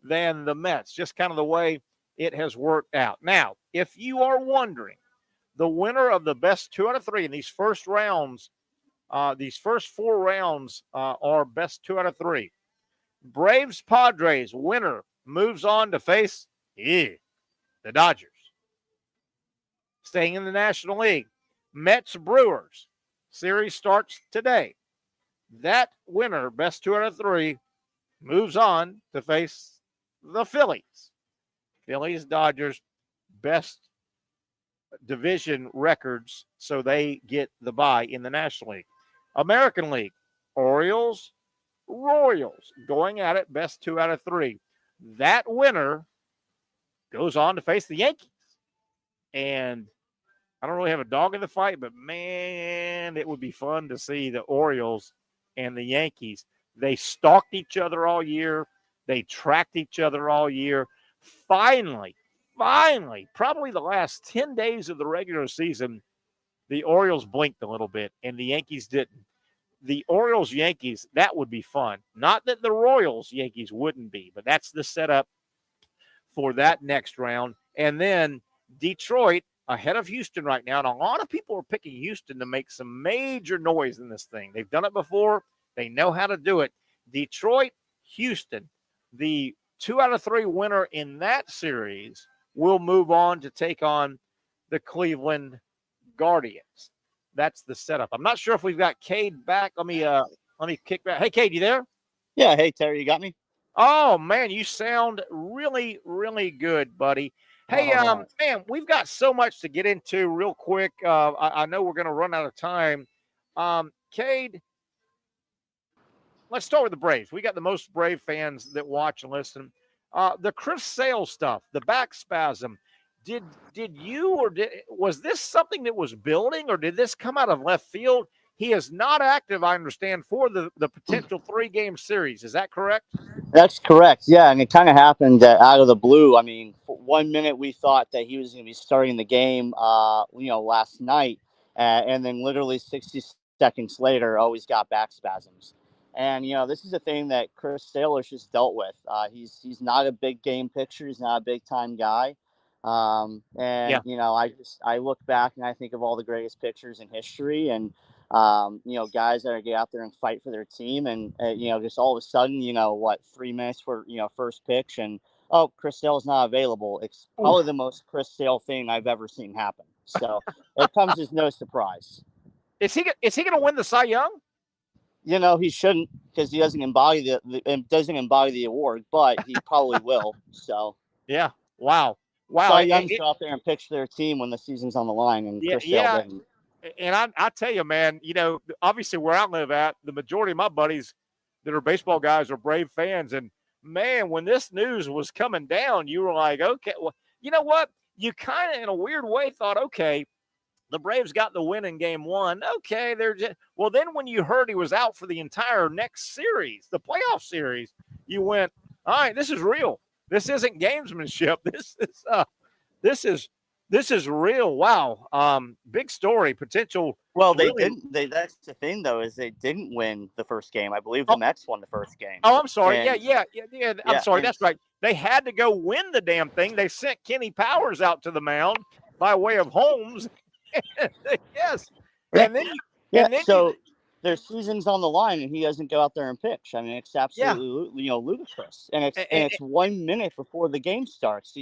than the Mets. Just kind of the way it has worked out. Now, if you are wondering, the winner of the best 2 out of 3 in these first rounds, these first 4 rounds are best 2 out of 3. Braves Padres winner moves on to face the Dodgers. Staying in the National League, Mets Brewers series starts today. That winner, best 2 out of 3, moves on to face the Phillies. Phillies, Dodgers, best division records, so they get the bye in the National League. American League, Orioles, Royals going at it, best 2 out of 3. That winner goes on to face the Yankees. And I don't really have a dog in the fight, but man, it would be fun to see the Orioles and the Yankees. They stalked each other all year. They tracked each other all year. Finally, probably the last 10 days of the regular season, the Orioles blinked a little bit and the Yankees didn't. The Orioles-Yankees, that would be fun. Not that the Royals-Yankees wouldn't be, but that's the setup for that next round. And then Detroit ahead of Houston right now. And a lot of people are picking Houston to make some major noise in this thing. They've done it before. They know how to do it. Detroit, Houston, the 2 out of 3 winner in that series will move on to take on the Cleveland Guardians. That's the setup. I'm not sure if we've got Kade back. Let me kick back. Hey, Kade, you there? Yeah. Hey, Terry, you got me? Oh, man, you sound really, really good, buddy. Hey, man, we've got so much to get into real quick. I know we're going to run out of time. Kade, let's start with the Braves. We got the most Brave fans that watch and listen. The Chris Sale stuff, the back spasm. Did you or was this something that was building, or did this come out of left field? He is not active, I understand, for the potential 3-game series. Is that correct? That's correct. Yeah, and it kind of happened out of the blue. I mean, for 1 minute we thought that he was going to be starting the game, last night, and then literally 60 seconds later, he's got back spasms. And this is a thing that Chris Salish has dealt with. He's not a big game pitcher. He's not a big time guy. I look back and I think of all the greatest pitchers in history, and guys that are get out there and fight for their team, and just all of a sudden, 3 minutes for first pitch, and Chris Sale's not available. It's probably the most Chris Sale thing I've ever seen happen. So it comes as no surprise. Is he going to win the Cy Young? He shouldn't, because he doesn't embody the award, but he probably will. So yeah, wow. Cy Young go out there and pitch their team when the season's on the line, and Chris Sale didn't. And I tell you, man, obviously where I live at, the majority of my buddies that are baseball guys are Brave fans. And, man, when this news was coming down, you were like, okay, well, you know what? You kind of, in a weird way, thought, okay, the Braves got the win in game 1. Okay, they're just – well, then when you heard he was out for the entire next series, the playoff series, you went, all right, this is real. This isn't gamesmanship. This is real. Wow. Big story. Potential. Well, they didn't. That's the thing, though, is they didn't win the first game. I believe the Mets won the first game. Oh, I'm sorry. Yeah. I'm sorry. That's right. They had to go win the damn thing. They sent Kenny Powers out to the mound by way of Holmes. Yes. And then their season's on the line, and he doesn't go out there and pitch. I mean, it's absolutely ludicrous. And it's 1 minute before the game starts. So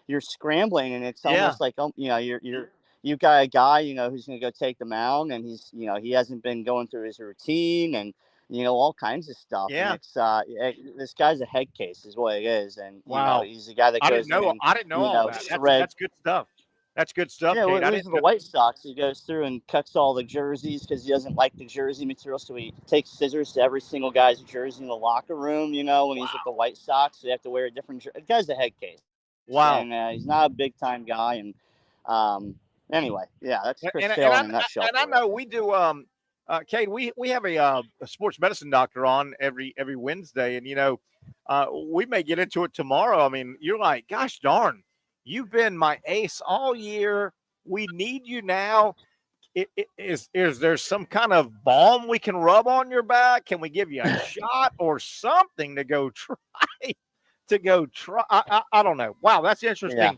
you're scrambling, and it's almost like you've got a guy who's going to go take the mound, and he hasn't been going through his routine, and all kinds of stuff. Yeah, and it's this guy's a head case, is what it is, and wow, he's a guy that goes. I didn't know all that. That's good stuff. That's good stuff. Yeah, well, the White Sox, he goes through and cuts all the jerseys because he doesn't like the jersey material. So he takes scissors to every single guy's jersey in the locker room, when he's with the White Sox. So they have to wear a different jersey. The guy's a head case. Wow. And he's not a big-time guy. And anyway, that's Chris Sale in a nutshell. And I know we do, Kade, we have a sports medicine doctor on every Wednesday. And, we may get into it tomorrow. I mean, you're like, gosh darn. You've been my ace all year. We need you now. Is there some kind of balm we can rub on your back? Can we give you a shot or something to go try? I don't know. Wow, that's interesting. Yeah.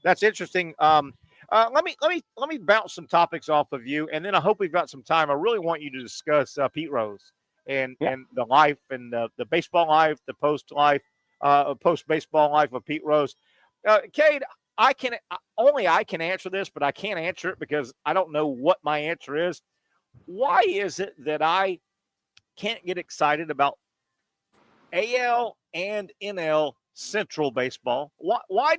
That's interesting. Let me bounce some topics off of you, and then I hope we've got some time. I really want you to discuss Pete Rose and the life and the baseball life, the post baseball life of Pete Rose. Kade, I can answer this, but I can't answer it because I don't know what my answer is. Why is it that I can't get excited about AL and NL Central baseball? Why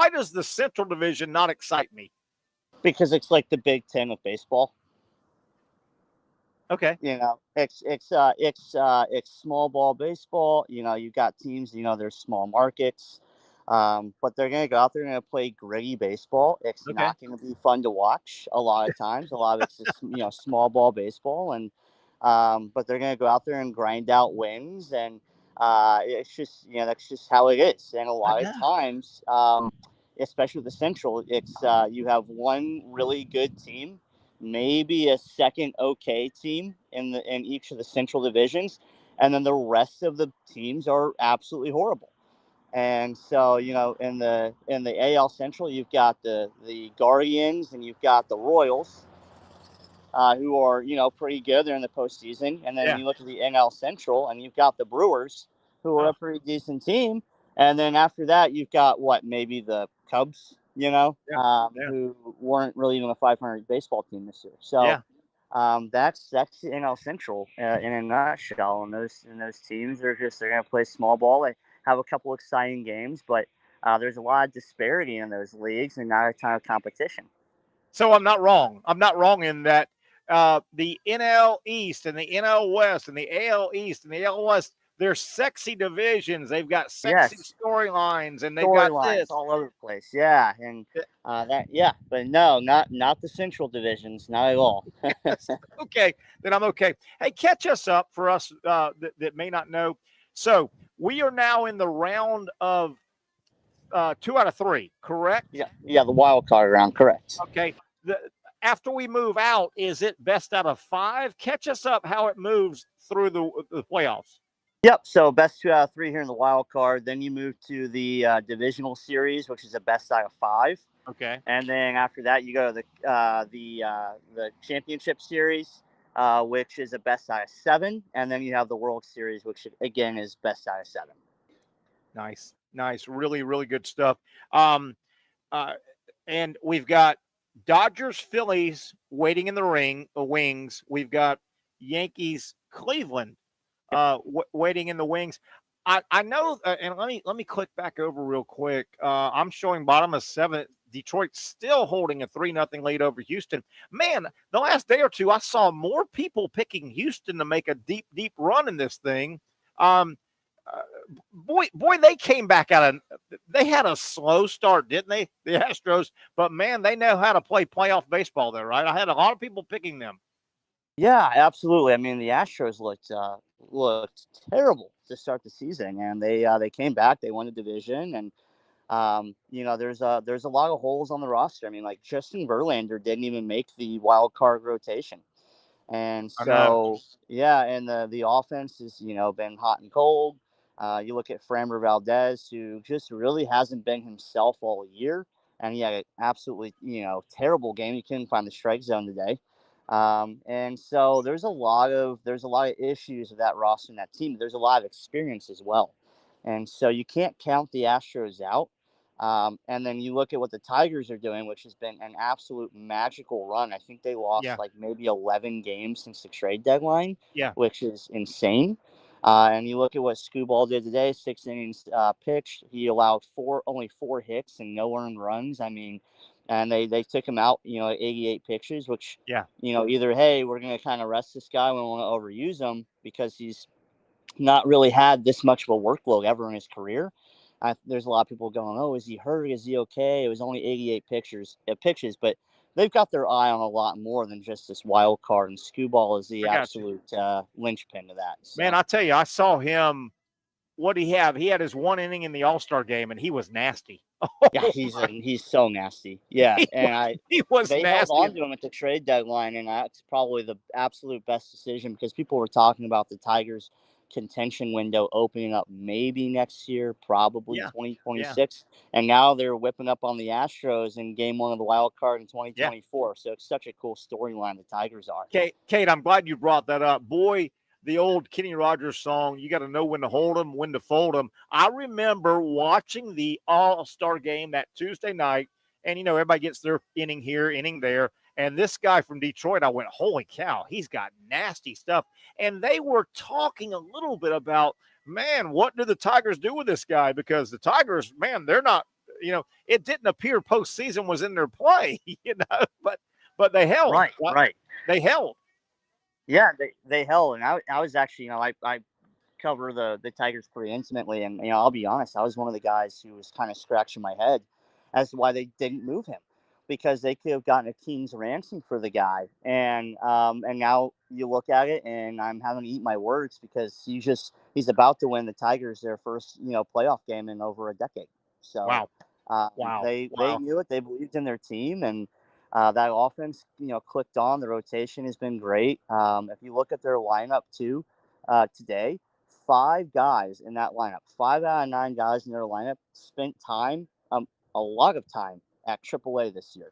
does the Central Division not excite me? Because it's like the Big Ten of baseball. Okay. You know, it's small ball baseball. You know, you've got teams. You know, there's small markets, but they're gonna go out there and gonna play gritty baseball. It's Okay. not gonna be fun to watch a lot of times. A lot of it's just small ball baseball, and but they're gonna go out there and grind out wins, and it's just that's just how it is. And a lot of times, especially with the Central, it's you have one really good team, maybe a second okay team in each of the Central divisions, and then the rest of the teams are absolutely horrible. And so, in the AL Central, you've got the Guardians and you've got the Royals, who are pretty good. They're in the postseason. And then you look at the NL Central, and you've got the Brewers, who are a pretty decent team. And then after that, you've got maybe the Cubs, who weren't really even a 500 baseball team this year. So that's the NL Central in a nutshell. And those teams they're going to play small ball. They have a couple exciting games, but there's a lot of disparity in those leagues and not a ton of competition. So I'm not wrong. I'm not wrong in that the NL East and the NL West and the AL East and the AL West, they're sexy divisions. They've got sexy storylines, and they've got this all over the place. Yeah, and but no, not the Central divisions, not at all. Okay, then I'm okay. Hey, catch us up for us that may not know. So we are now in the round of 2 out of 3, correct? Yeah, the wild card round, correct. Okay. After we move out, is it best out of 5? Catch us up how it moves through the playoffs. Yep. So best 2 out of 3 here in the wild card. Then you move to the divisional series, which is a best out of 5. Okay. And then after that, you go to the championship series, which is a best out of 7. And then you have the World Series, which again is best out of 7. Nice. Really, really good stuff. And we've got Dodgers, Phillies waiting in the wings. We've got Yankees, Cleveland waiting in the wings. I know, and let me click back over real quick. I'm showing bottom of 7. Detroit still holding a 3-0 lead over Houston. Man, the last day or two, I saw more people picking Houston to make a deep, deep run in this thing. Boy, they came back out of. They had a slow start, didn't they? The Astros, but man, they know how to play playoff baseball there, right? I had a lot of people picking them. Yeah, absolutely. I mean, the Astros looked terrible to start the season, and they came back. They won the division, and there's a lot of holes on the roster. I mean, like Justin Verlander didn't even make the wild card rotation, and so and the offense has been hot and cold. You look at Framber Valdez, who just really hasn't been himself all year, and he had an absolutely terrible game. He couldn't find the strike zone today. And so there's a lot of issues with that roster and that team. There's a lot of experience as well. And so you can't count the Astros out. And then you look at what the Tigers are doing, which has been an absolute magical run. I think they lost like maybe 11 games since the trade deadline, which is insane. And you look at what Skubal did today, 6 innings pitched. He allowed only 4 hits and no earned runs. I mean, and they took him out, 88 pitches, which, either, hey, we're going to kind of rest this guy. We don't want to overuse him because he's not really had this much of a workload ever in his career. There's a lot of people going, oh, is he hurt? Is he okay? It was only 88 pitches, but they've got their eye on a lot more than just this wild card, and Skubal is the absolute linchpin to that. So. Man, I tell you, I saw him. What did he have? He had his 1 inning in the All-Star game, and he was nasty. Yeah, he's so nasty. Yeah, he was they nasty. held on to him at the trade deadline, and that's probably the absolute best decision because people were talking about the Tigers' contention window opening up maybe next year, probably 2026, and now they're whipping up on the Astros in Game 1 of the wild card in 2024. So it's such a cool storyline the Tigers are. Kate, I'm glad you brought that up. Boy, the old Kenny Rogers song, you got to know when to hold them, when to fold them. I remember watching the All-Star game that Tuesday night, and, everybody gets their inning here, inning there, And this guy from Detroit, I went, holy cow, he's got nasty stuff. And they were talking a little bit about, man, what do the Tigers do with this guy? Because the Tigers, man, they're not, it didn't appear postseason was in their play, but they held. Right. They held. Yeah, they held. And I was actually, I cover the Tigers pretty intimately. And, I'll be honest, I was one of the guys who was kind of scratching my head as to why they didn't move him, because they could have gotten a king's ransom for the guy. And now you look at it, and I'm having to eat my words, because he's about to win the Tigers their first, playoff game in over a decade. So Wow. They knew it. They believed in their team, and that offense, clicked on. The rotation has been great. If you look at their lineup too, today, 5 guys in that lineup, 5 out of 9 guys in their lineup spent time, a lot of time at AAA this year.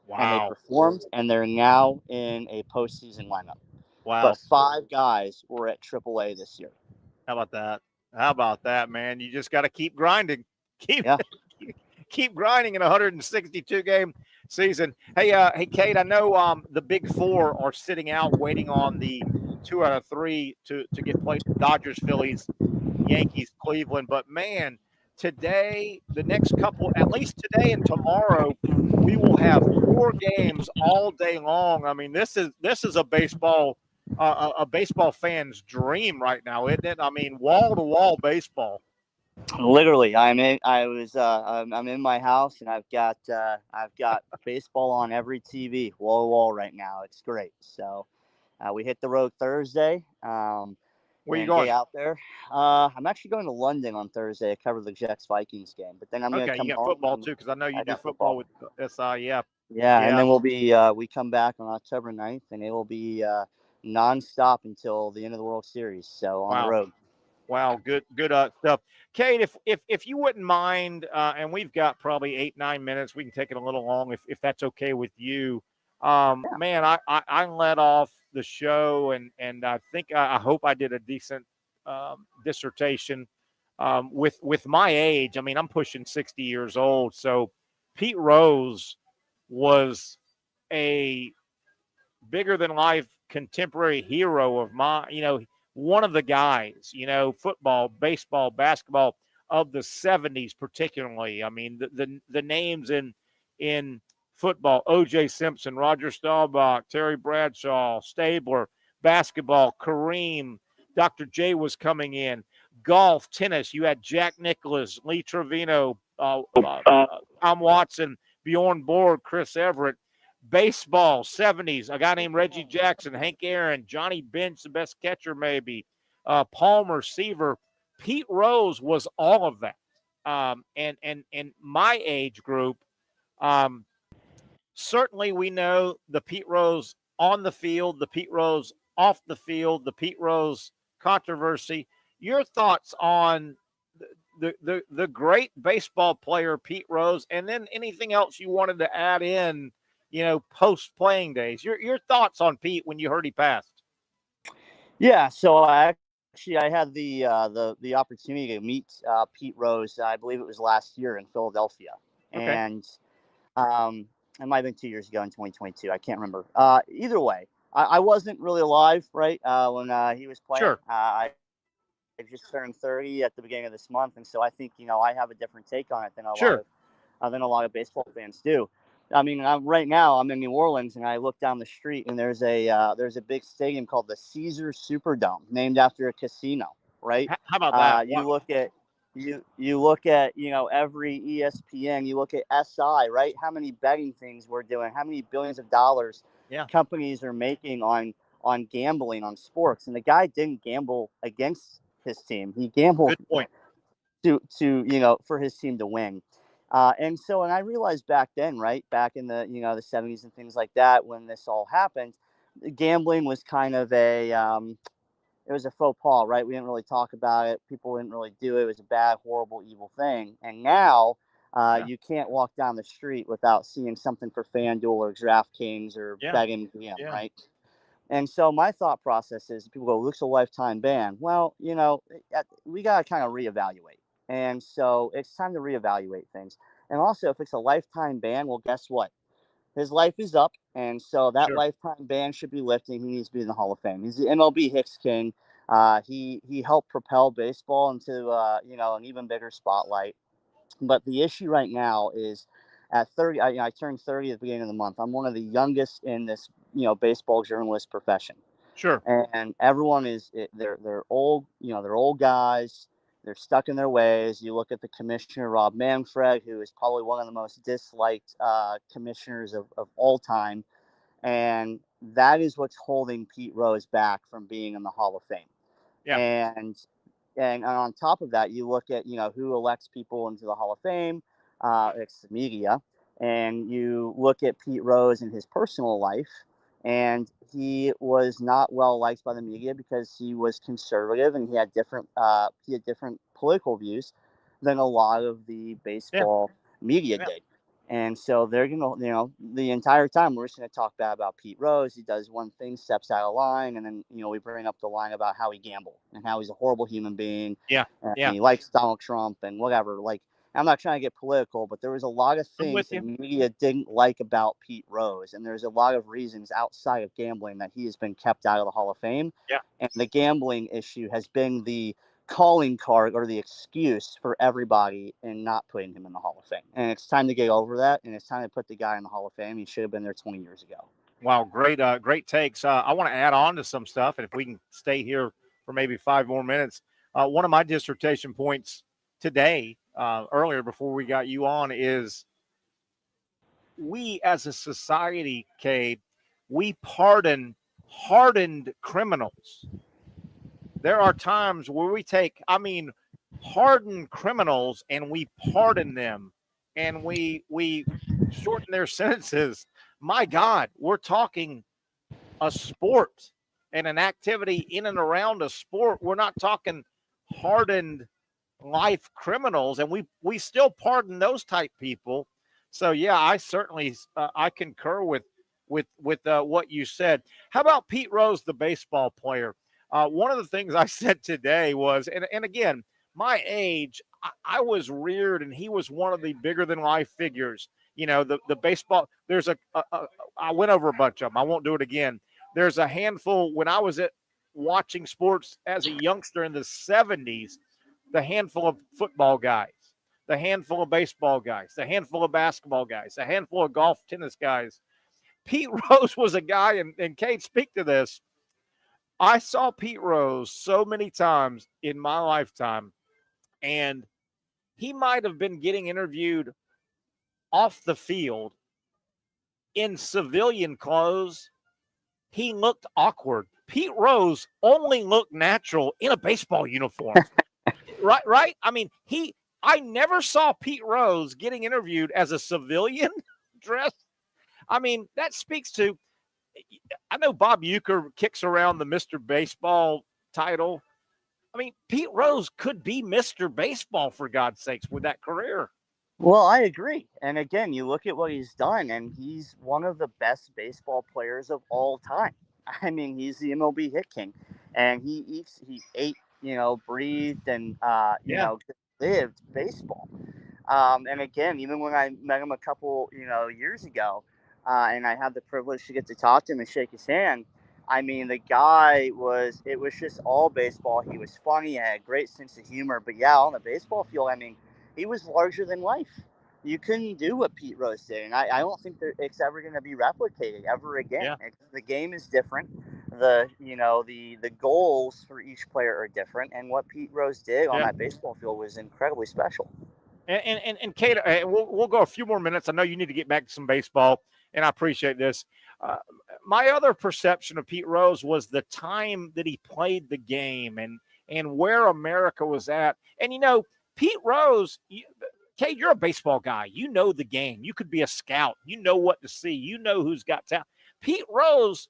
Wow. And they performed, and they're now in a postseason lineup. Wow. But 5 guys were at AAA this year. How about that, man? You just got to keep grinding. Keep grinding in a 162 game season. Hey, Kade, I know the Big Four are sitting out waiting on the 2 out of 3 to get played: Dodgers, Phillies, Yankees, Cleveland. But man, today, the next couple, at least today and tomorrow, we will have 4 games all day long. I mean, this is a baseball fan's dream right now, isn't it? I mean, wall to wall baseball. Literally, I'm in my house, and I've got baseball on every TV, wall to wall right now. It's great. So we hit the road Thursday. Where you going? Out there. I'm actually going to London on Thursday to cover the Jets-Vikings game. But then I'm going to come you got home. Football too, because I know you do football with SI. Yeah. And then we'll be we come back on October 9th, and it will be nonstop until the end of the World Series. So on the road. Wow, good stuff. Kade, if you wouldn't mind, and we've got probably 8-9 minutes, we can take it a little long if that's okay with you. Man, I led off the show, and I think I hope I did a decent dissertation with my age. I mean, I'm pushing 60 years old, so Pete Rose was a bigger than life contemporary hero of mine. One of the guys, football, baseball, basketball of the 70s, particularly. I mean, the names in football: O.J. Simpson, Roger Staubach, Terry Bradshaw, Stabler. Basketball, Kareem, Dr. J was coming in. Golf, tennis, you had Jack Nicklaus, Lee Trevino, Tom Watson, Bjorn Borg, Chris Everett. Baseball, 70s, a guy named Reggie Jackson, Hank Aaron, Johnny Bench, the best catcher maybe, Palmer, Seaver. Pete Rose was all of that. And my age group, certainly we know the Pete Rose on the field, the Pete Rose off the field, the Pete Rose controversy. Your thoughts on the great baseball player Pete Rose, and then anything else you wanted to add in, post playing days. Your thoughts on Pete when you heard he passed? Yeah, so I had the opportunity to meet Pete Rose. I believe it was last year in Philadelphia, and it might have been 2 years ago in 2022. I can't remember. Either way, I wasn't really alive when he was playing. Sure. I just turned 30 at the beginning of this month, and so I think I have a different take on it than a lot of baseball fans do. I mean, right now I'm in New Orleans, and I look down the street, and there's a big stadium called the Caesars Superdome, named after a casino. Right? How about that? You look at every ESPN. You look at SI. Right? How many betting things we're doing? How many billions of dollars companies are making on gambling on sports? And the guy didn't gamble against his team. He gambled to for his team to win. And I realized back then, back in the the 70s and things like that, when this all happened, gambling was kind of it was a faux pas, right? We didn't really talk about it. People didn't really do it. It was a bad, horrible, evil thing. And now you can't walk down the street without seeing something for FanDuel or DraftKings or BetMGM, right? And so my thought process is, people go, looks a lifetime ban. Well, we got to kind of reevaluate. And so it's time to reevaluate things. And also, if it's a lifetime ban, well, guess what? his life is up, and so that Sure. lifetime ban should be lifted. He needs to be in the Hall of Fame. He's the MLB Hicks King. He helped propel baseball into an even bigger spotlight. But the issue right now is at 30. I turned 30 at the beginning of the month. I'm one of the youngest in this baseball journalist profession. Sure. And everyone they're old, they're old guys. They're stuck in their ways. You look at the commissioner, Rob Manfred, who is probably one of the most disliked commissioners of all time. And that is what's holding Pete Rose back from being in the Hall of Fame. Yeah. And on top of that, you look at, who elects people into the Hall of Fame. It's the media. And you look at Pete Rose in his personal life, and he was not well liked by the media because he was conservative and he had different political views than a lot of the baseball media did. And so they're gonna, the entire time we're just gonna talk bad about Pete Rose. He does one thing, steps out of line, and then we bring up the line about how he gambled and how he's a horrible human being. And he likes Donald Trump and whatever. Like, I'm not trying to get political, but there was a lot of things the media didn't like about Pete Rose, and there's a lot of reasons outside of gambling that he has been kept out of the Hall of Fame. And the gambling issue has been the calling card or the excuse for everybody in not putting him in the Hall of Fame. And it's time to get over that, and it's time to put the guy in the Hall of Fame. He should have been there 20 years ago. Wow, great takes. I want to add on to some stuff, and if we can stay here for maybe 5 more minutes. One of my dissertation points today, earlier before we got you on, is we as a society, Kade, we pardon hardened criminals. There are times where we take, hardened criminals and we pardon them and we shorten their sentences. My God, we're talking a sport and an activity in and around a sport. We're not talking hardened life criminals, and we still pardon those type people. So yeah, I certainly I concur with what you said. How about Pete Rose, the baseball player? One of the things I said today was, and again, my age, I was reared, and he was one of the bigger than life figures. The baseball. There's I went over a bunch of them. I won't do it again. There's a handful when I was watching sports as a youngster in the 70s. The handful of football guys, the handful of baseball guys, the handful of basketball guys, the handful of golf, tennis guys. Pete Rose was a guy, and Kade, speak to this. I saw Pete Rose so many times in my lifetime, and he might have been getting interviewed off the field in civilian clothes. He looked awkward. Pete Rose only looked natural in a baseball uniform. Right? I never saw Pete Rose getting interviewed as a civilian dress. That speaks to, I know Bob Uecker kicks around the Mr. Baseball title. Pete Rose could be Mr. Baseball, for God's sakes, with that career. Well, I agree. And again, you look at what he's done, and he's one of the best baseball players of all time. He's the MLB hit king, and he ate, breathed, and lived baseball. And again, even when I met him a couple, years ago, and I had the privilege to get to talk to him and shake his hand, the guy it was just all baseball. He was funny, he had a great sense of humor, but yeah, on the baseball field, he was larger than life. You couldn't do what Pete Rose did, and I don't think that it's ever going to be replicated ever again. Yeah. The game is different. The goals for each player are different, and what Pete Rose did on that baseball field was incredibly special. And Kade, we'll go a few more minutes. I know you need to get back to some baseball, and I appreciate this. My other perception of Pete Rose was the time that he played the game and where America was at. And, Pete Rose, Kade, you're a baseball guy. You know the game. You could be a scout. You know what to see. You know who's got talent. Pete Rose,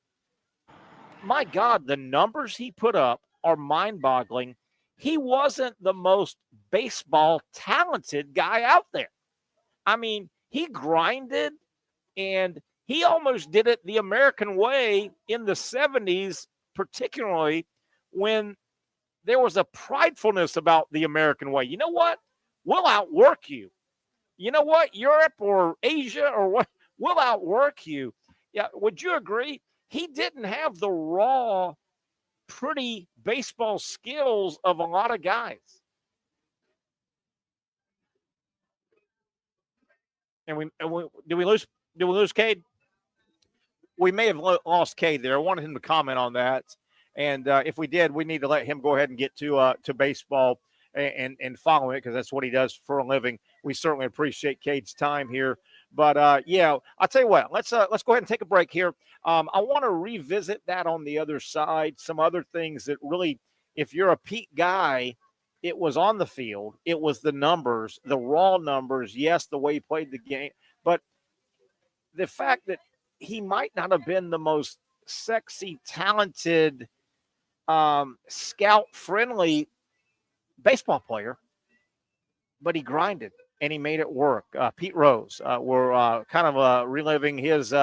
my God, the numbers he put up are mind-boggling. He wasn't the most baseball talented guy out there. He grinded, and he almost did it the American way in the 70s, particularly when there was a pridefulness about the American way. You know what? We'll outwork you. You know what? Europe or Asia or We'll outwork you. Yeah, would you agree? He didn't have the raw, pretty baseball skills of a lot of guys. And did we lose Kade? We may have lost Kade there. I wanted him to comment on that. And if we did, we need to let him go ahead and get to baseball and follow it, because that's what he does for a living. We certainly appreciate Kade's time here. But yeah, I'll tell you what, let's go ahead and take a break here. I want to revisit that on the other side. Some other things that really, if you're a Pete guy, it was on the field. It was the numbers, the raw numbers. Yes, the way he played the game, but the fact that he might not have been the most sexy, talented, scout-friendly baseball player, but he grinded and he made it work. Pete Rose, we're kind of reliving his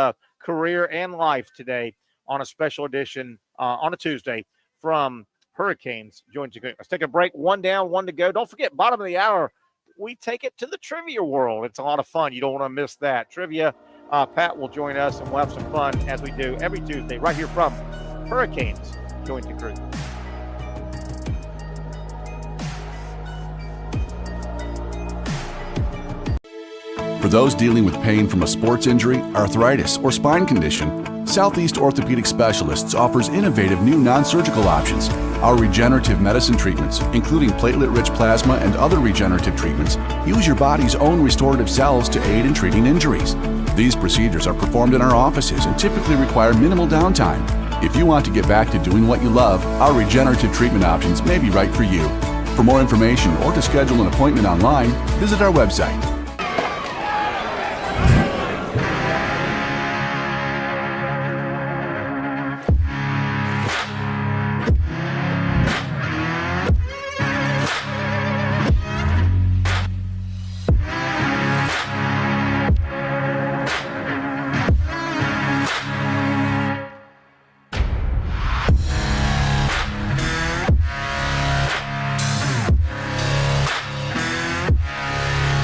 career and life today on a special edition on a Tuesday from Hurricanes. Let's take a break. One down, one to go. Don't forget, bottom of the hour, we take it to the trivia world. It's a lot of fun. You don't want to miss that. Trivia, Pat will join us, and we'll have some fun as we do every Tuesday right here from Hurricanes. Join the crew. For those dealing with pain from a sports injury, arthritis, or spine condition, Southeast Orthopedic Specialists offers innovative new non-surgical options. Our regenerative medicine treatments, including platelet-rich plasma and other regenerative treatments, use your body's own restorative cells to aid in treating injuries. These procedures are performed in our offices and typically require minimal downtime. If you want to get back to doing what you love, our regenerative treatment options may be right for you. For more information or to schedule an appointment online, visit our website.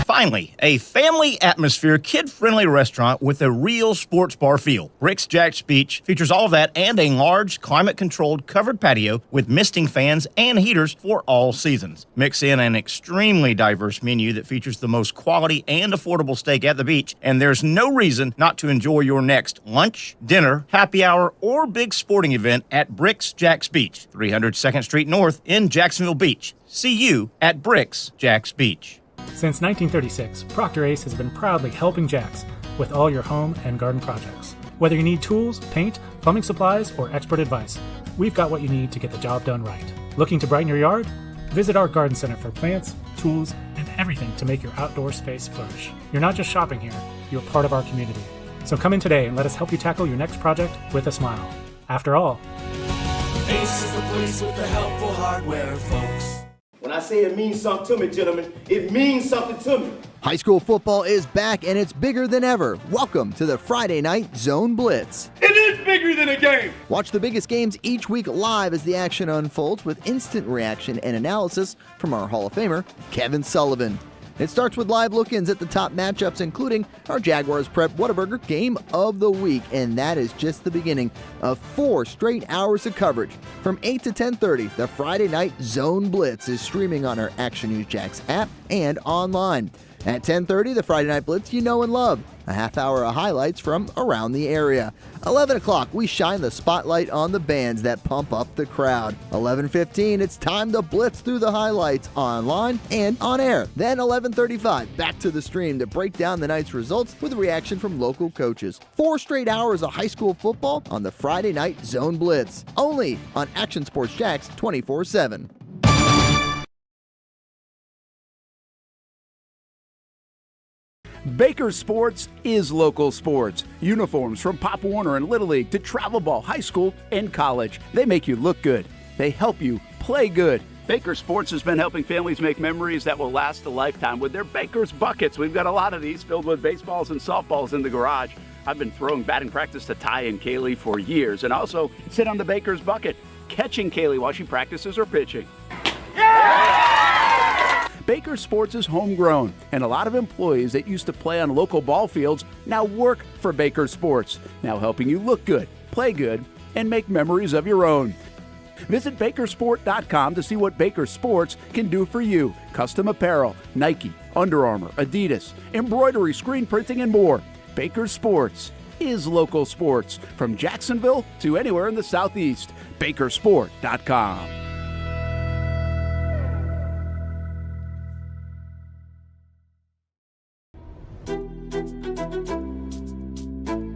Finally, a family atmosphere, kid-friendly restaurant with a real sports bar feel. Rick's Jack's Beach features all of that and a large, climate-controlled covered patio with misting fans and heaters for all seasons. Mix in an extremely diverse menu that features the most quality and affordable steak at the beach, and there's no reason not to enjoy your next lunch, dinner, happy hour, or big sporting event at Rick's Jack's Beach, 300 2nd Street North in Jacksonville Beach. See you at Rick's Jack's Beach. Since 1936, Procter Ace has been proudly helping Jax with all your home and garden projects. Whether you need tools, paint, plumbing supplies, or expert advice, we've got what you need to get the job done right. Looking to brighten your yard? Visit our garden center for plants, tools, and everything to make your outdoor space flourish. You're not just shopping here, you're part of our community. So come in today and let us help you tackle your next project with a smile. After all, Ace is the place with the helpful hardware, folks. When I say it means something to me, gentlemen, it means something to me. High school football is back and it's bigger than ever. Welcome to the Friday Night Zone Blitz. It is bigger than a game. Watch the biggest games each week live as the action unfolds with instant reaction and analysis from our Hall of Famer, Kevin Sullivan. It starts with live look-ins at the top matchups, including our Jaguars Prep Whataburger Game of the Week, and that is just the beginning of 4 straight hours of coverage. From 8 to 10:30, the Friday Night Zone Blitz is streaming on our Action News Jax app and online. At 10:30, the Friday Night Blitz you know and love. A half hour of highlights from around the area. 11 o'clock, we shine the spotlight on the bands that pump up the crowd. 11:15, it's time to blitz through the highlights online and on air. Then 11:35, back to the stream to break down the night's results with a reaction from local coaches. 4 straight hours of high school football on the Friday Night Zone Blitz. Only on Action Sports Jax 24/7. Baker Sports is local sports. Uniforms from Pop Warner and Little League to travel ball, high school, and college. They make you look good. They help you play good. Baker Sports has been helping families make memories that will last a lifetime with their Baker's Buckets. We've got a lot of these filled with baseballs and softballs in the garage. I've been throwing batting practice to Ty and Kaylee for years and also sit on the Baker's Bucket, catching Kaylee while she practices or pitching. Yeah! Baker Sports is homegrown, and a lot of employees that used to play on local ball fields now work for Baker Sports, now helping you look good, play good, and make memories of your own. Visit Bakersport.com to see what Baker Sports can do for you. Custom apparel, Nike, Under Armour, Adidas, embroidery, screen printing, and more. Baker Sports is local sports from Jacksonville to anywhere in the Southeast. Bakersport.com.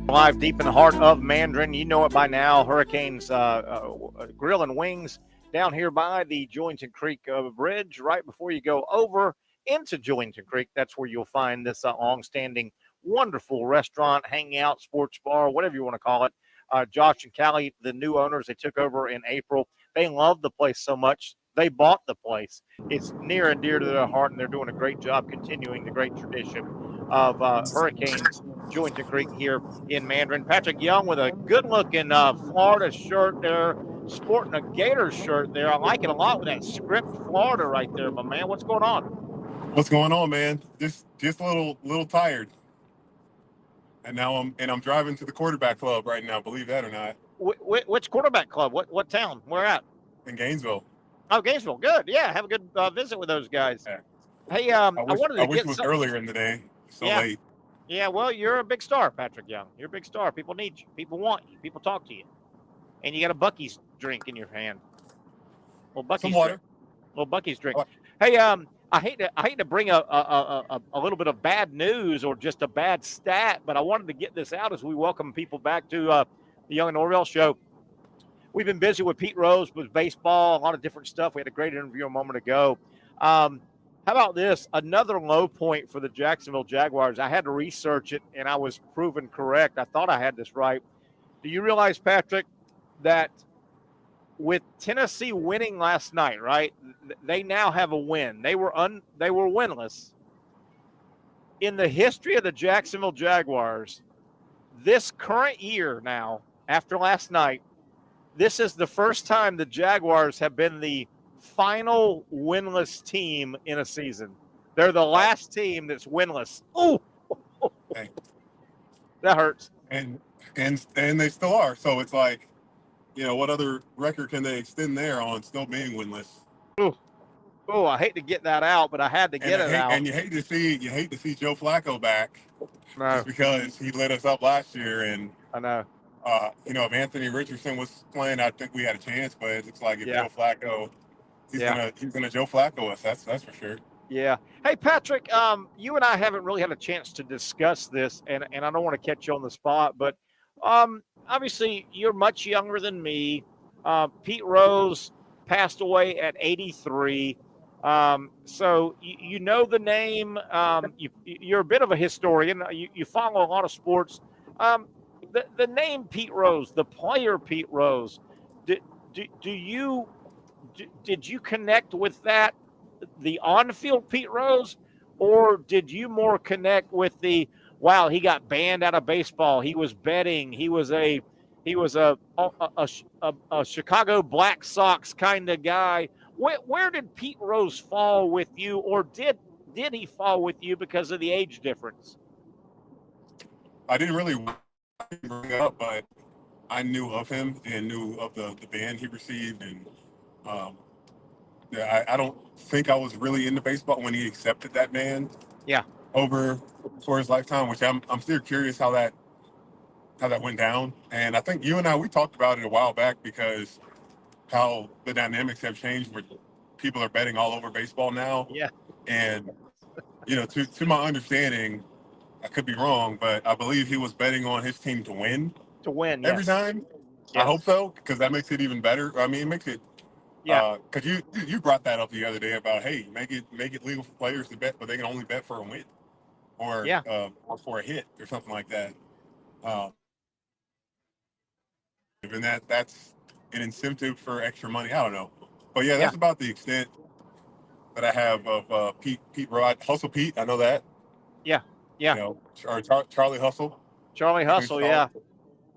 Live deep in the heart of Mandarin. You know it by now. Hurricanes Grill and Wings down here by the Jointon Creek Bridge, right before you go over into Jointon Creek. That's where you'll find this long-standing, wonderful restaurant, hangout, sports bar, whatever you want to call it. Josh and Callie, the new owners, they took over in April. They love the place so much, they bought the place. It's near and dear to their heart, and they're doing a great job continuing the great tradition of Hurricanes Jointon Creek here in Mandarin. Patrick Young with a good-looking Florida shirt there, sporting a Gators shirt there. I like it a lot with that script Florida right there, my man. What's going on? What's going on, man? Just a little tired. And now I'm driving to the quarterback club right now, believe that or not. Which quarterback club? What town? Where at? In Gainesville. Oh, Gainesville. Good. Yeah, have a good visit with those guys. Yeah. Hey, I wish it was earlier in the day. So late. Yeah, well, you're a big star, Patrick Young. You're a big star. People need you. People want you. People talk to you. And you got a Buc-ee's drink in your hand. Well, Buc-ee's some water. Little Buc-ee's drink. Hey, I hate to bring a little bit of bad news or just a bad stat, but I wanted to get this out as we welcome people back to the Young Norvelle Show. We've been busy with Pete Rose with baseball, a lot of different stuff. We had a great interview a moment ago. How about this? Another low point for the Jacksonville Jaguars. I had to research it, and I was proven correct. I thought I had this right. Do you realize, Patrick, that with Tennessee winning last night, right, they now have a win. They were winless. In the history of the Jacksonville Jaguars, this current year now, after last night, this is the first time the Jaguars have been the final winless team in a season. They're the last team that's winless. Oh, that hurts. And they still are. So it's like, what other record can they extend there on still being winless? Oh, I hate to get that out, but I had to get it out. And you hate to see Joe Flacco back, just because he lit us up last year. And I know. If Anthony Richardson was playing, I think we had a chance. But it looks like if Joe Flacco, he's gonna Joe Flacco us. That's for sure. Yeah. Hey, Patrick, you and I haven't really had a chance to discuss this, and I don't want to catch you on the spot, but obviously you're much younger than me. Pete Rose passed away at 83. So you know the name. You're a bit of a historian. You follow a lot of sports. The name Pete Rose, the player Pete Rose, did you connect with that, the on-field Pete Rose, or did you more connect with the, wow, he got banned out of baseball, he was betting, he was a Chicago Black Sox kind of guy? Where did Pete Rose fall with you, or did he fall with you because of the age difference? I didn't really bring it up, but I knew of him and knew of the ban he received, and I don't think I was really into baseball when he accepted that ban. Yeah. Over for his lifetime, which I'm still curious how that went down. And I think you and I, we talked about it a while back, because how the dynamics have changed where people are betting all over baseball now. Yeah. And to my understanding, I could be wrong, but I believe he was betting on his team to win. To win, every time. Yes. I hope so, because that makes it even better. I mean, it makes it. Yeah. Because you brought that up the other day about, hey, make it legal for players to bet, but they can only bet for a win, or for a hit or something like that. And that's an incentive for extra money. I don't know, but that's about the extent that I have of Pete Rod Hustle Pete. I know that. Yeah. Yeah. Or Charlie Hustle. Charlie Hustle. Yeah.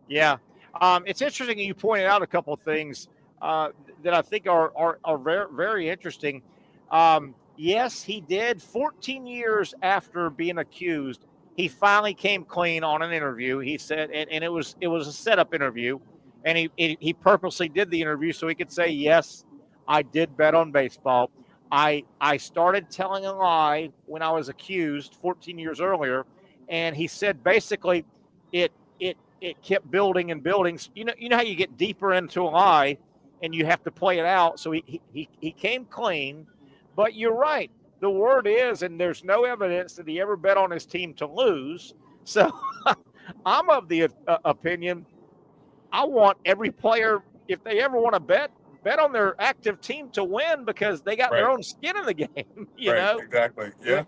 Yeah. It's interesting. You pointed out a couple of things that I think are very, very interesting. Yes, he did. 14 years after being accused, he finally came clean on an interview. He said, and it was a setup interview, and he purposely did the interview so he could say, yes, I did bet on baseball. I started telling a lie when I was accused 14 years earlier, and he said basically it kept building and building. You know how you get deeper into a lie and you have to play it out. So he came clean. But you're right. The word is, and there's no evidence that he ever bet on his team to lose. So I'm of the opinion I want every player, if they ever want to bet on their active team to win because they got their own skin in the game. You know? Exactly. Yeah.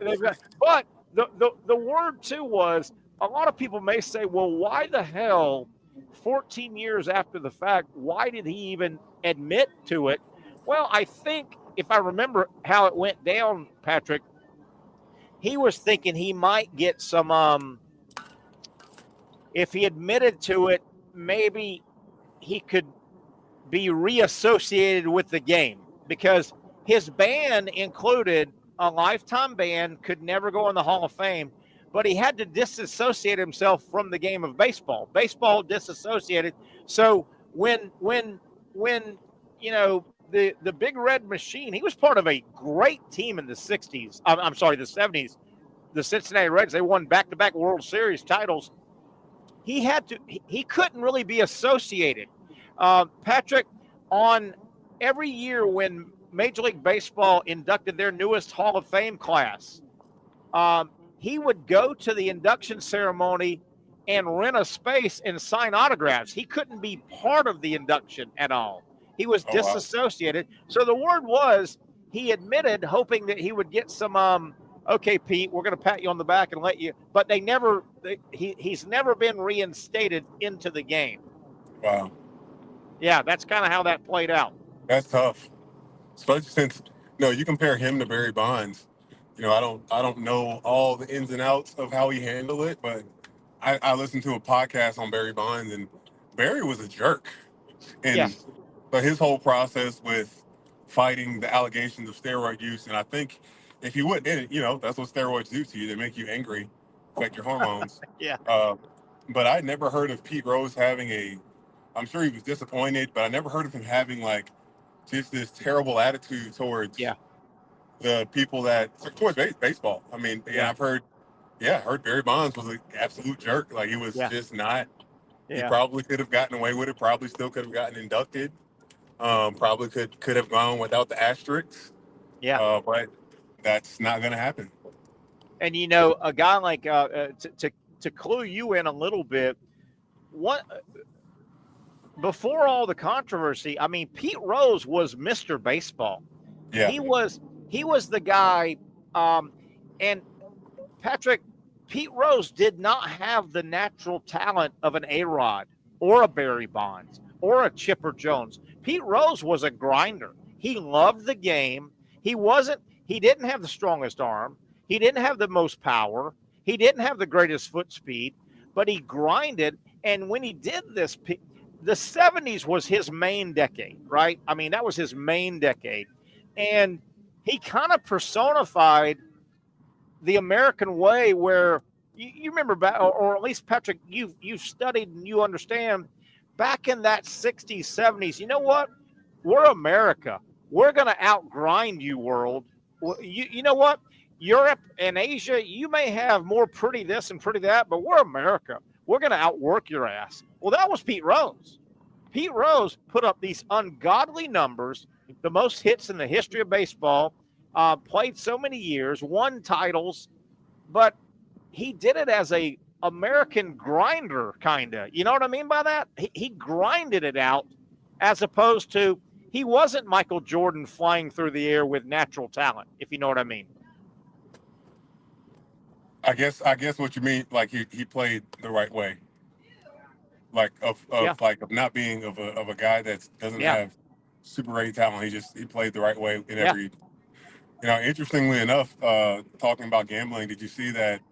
But the word, too, was a lot of people may say, well, why the hell 14 years after the fact, why did he even admit to it? Well, I think if I remember how it went down, Patrick, he was thinking he might get some if he admitted to it, maybe he could be reassociated with the game because his ban included a lifetime ban, could never go in the Hall of Fame, but he had to disassociate himself from the game of baseball. Baseball disassociated. So when you know, the Big Red Machine, he was part of a great team in the 60s. I'm sorry, the 70s. The Cincinnati Reds, they won back-to-back World Series titles. He couldn't really be associated. Patrick, on every year when Major League Baseball inducted their newest Hall of Fame class, he would go to the induction ceremony and rent a space and sign autographs. He couldn't be part of the induction at all. He was disassociated. Wow. So the word was he admitted, hoping that he would get some, okay, Pete, we're going to pat you on the back and let you. But he's never been reinstated into the game. Wow. Yeah, that's kind of how that played out. That's tough, especially since you compare him to Barry Bonds. I don't know all the ins and outs of how he handled it, but I listened to a podcast on Barry Bonds, and Barry was a jerk. And but his whole process with fighting the allegations of steroid use, and I think if you wouldn't, that's what steroids do to you. They make you angry, affect your hormones. But I never heard of Pete Rose having I'm sure he was disappointed, but I never heard of him having just this terrible attitude towards the people towards baseball. I mean, I've heard Barry Bonds was an absolute jerk. He was just not. He probably could have gotten away with it. Probably still could have gotten inducted. Probably could have gone without the asterisks. But that's not going to happen. And a guy like to clue you in a little bit, before all the controversy, I mean, Pete Rose was Mr. Baseball. Yeah. He was the guy. And Patrick, Pete Rose did not have the natural talent of an A-Rod or a Barry Bonds or a Chipper Jones. Pete Rose was a grinder. He loved the game. He didn't have the strongest arm. He didn't have the most power. He didn't have the greatest foot speed, but he grinded. And when he did this, the 70s was his main decade, right? I mean, that was his main decade. And he kind of personified the American way where you remember back, or at least Patrick, you've studied and you understand back in that 60s, 70s, you know what? We're America. We're going to outgrind you, world. You know what? Europe and Asia, you may have more pretty this and pretty that, but we're America. We're going to outwork your ass. Well, that was Pete Rose. Pete Rose put up these ungodly numbers, the most hits in the history of baseball, played so many years, won titles, but he did it as a American grinder, kind of. You know what I mean by that? He grinded it out as opposed to he wasn't Michael Jordan flying through the air with natural talent, if you know what I mean. I guess what you mean, he played the right way. Of not being of a guy that doesn't have super great talent. He played the right way in every. Interestingly enough, talking about gambling, did you see that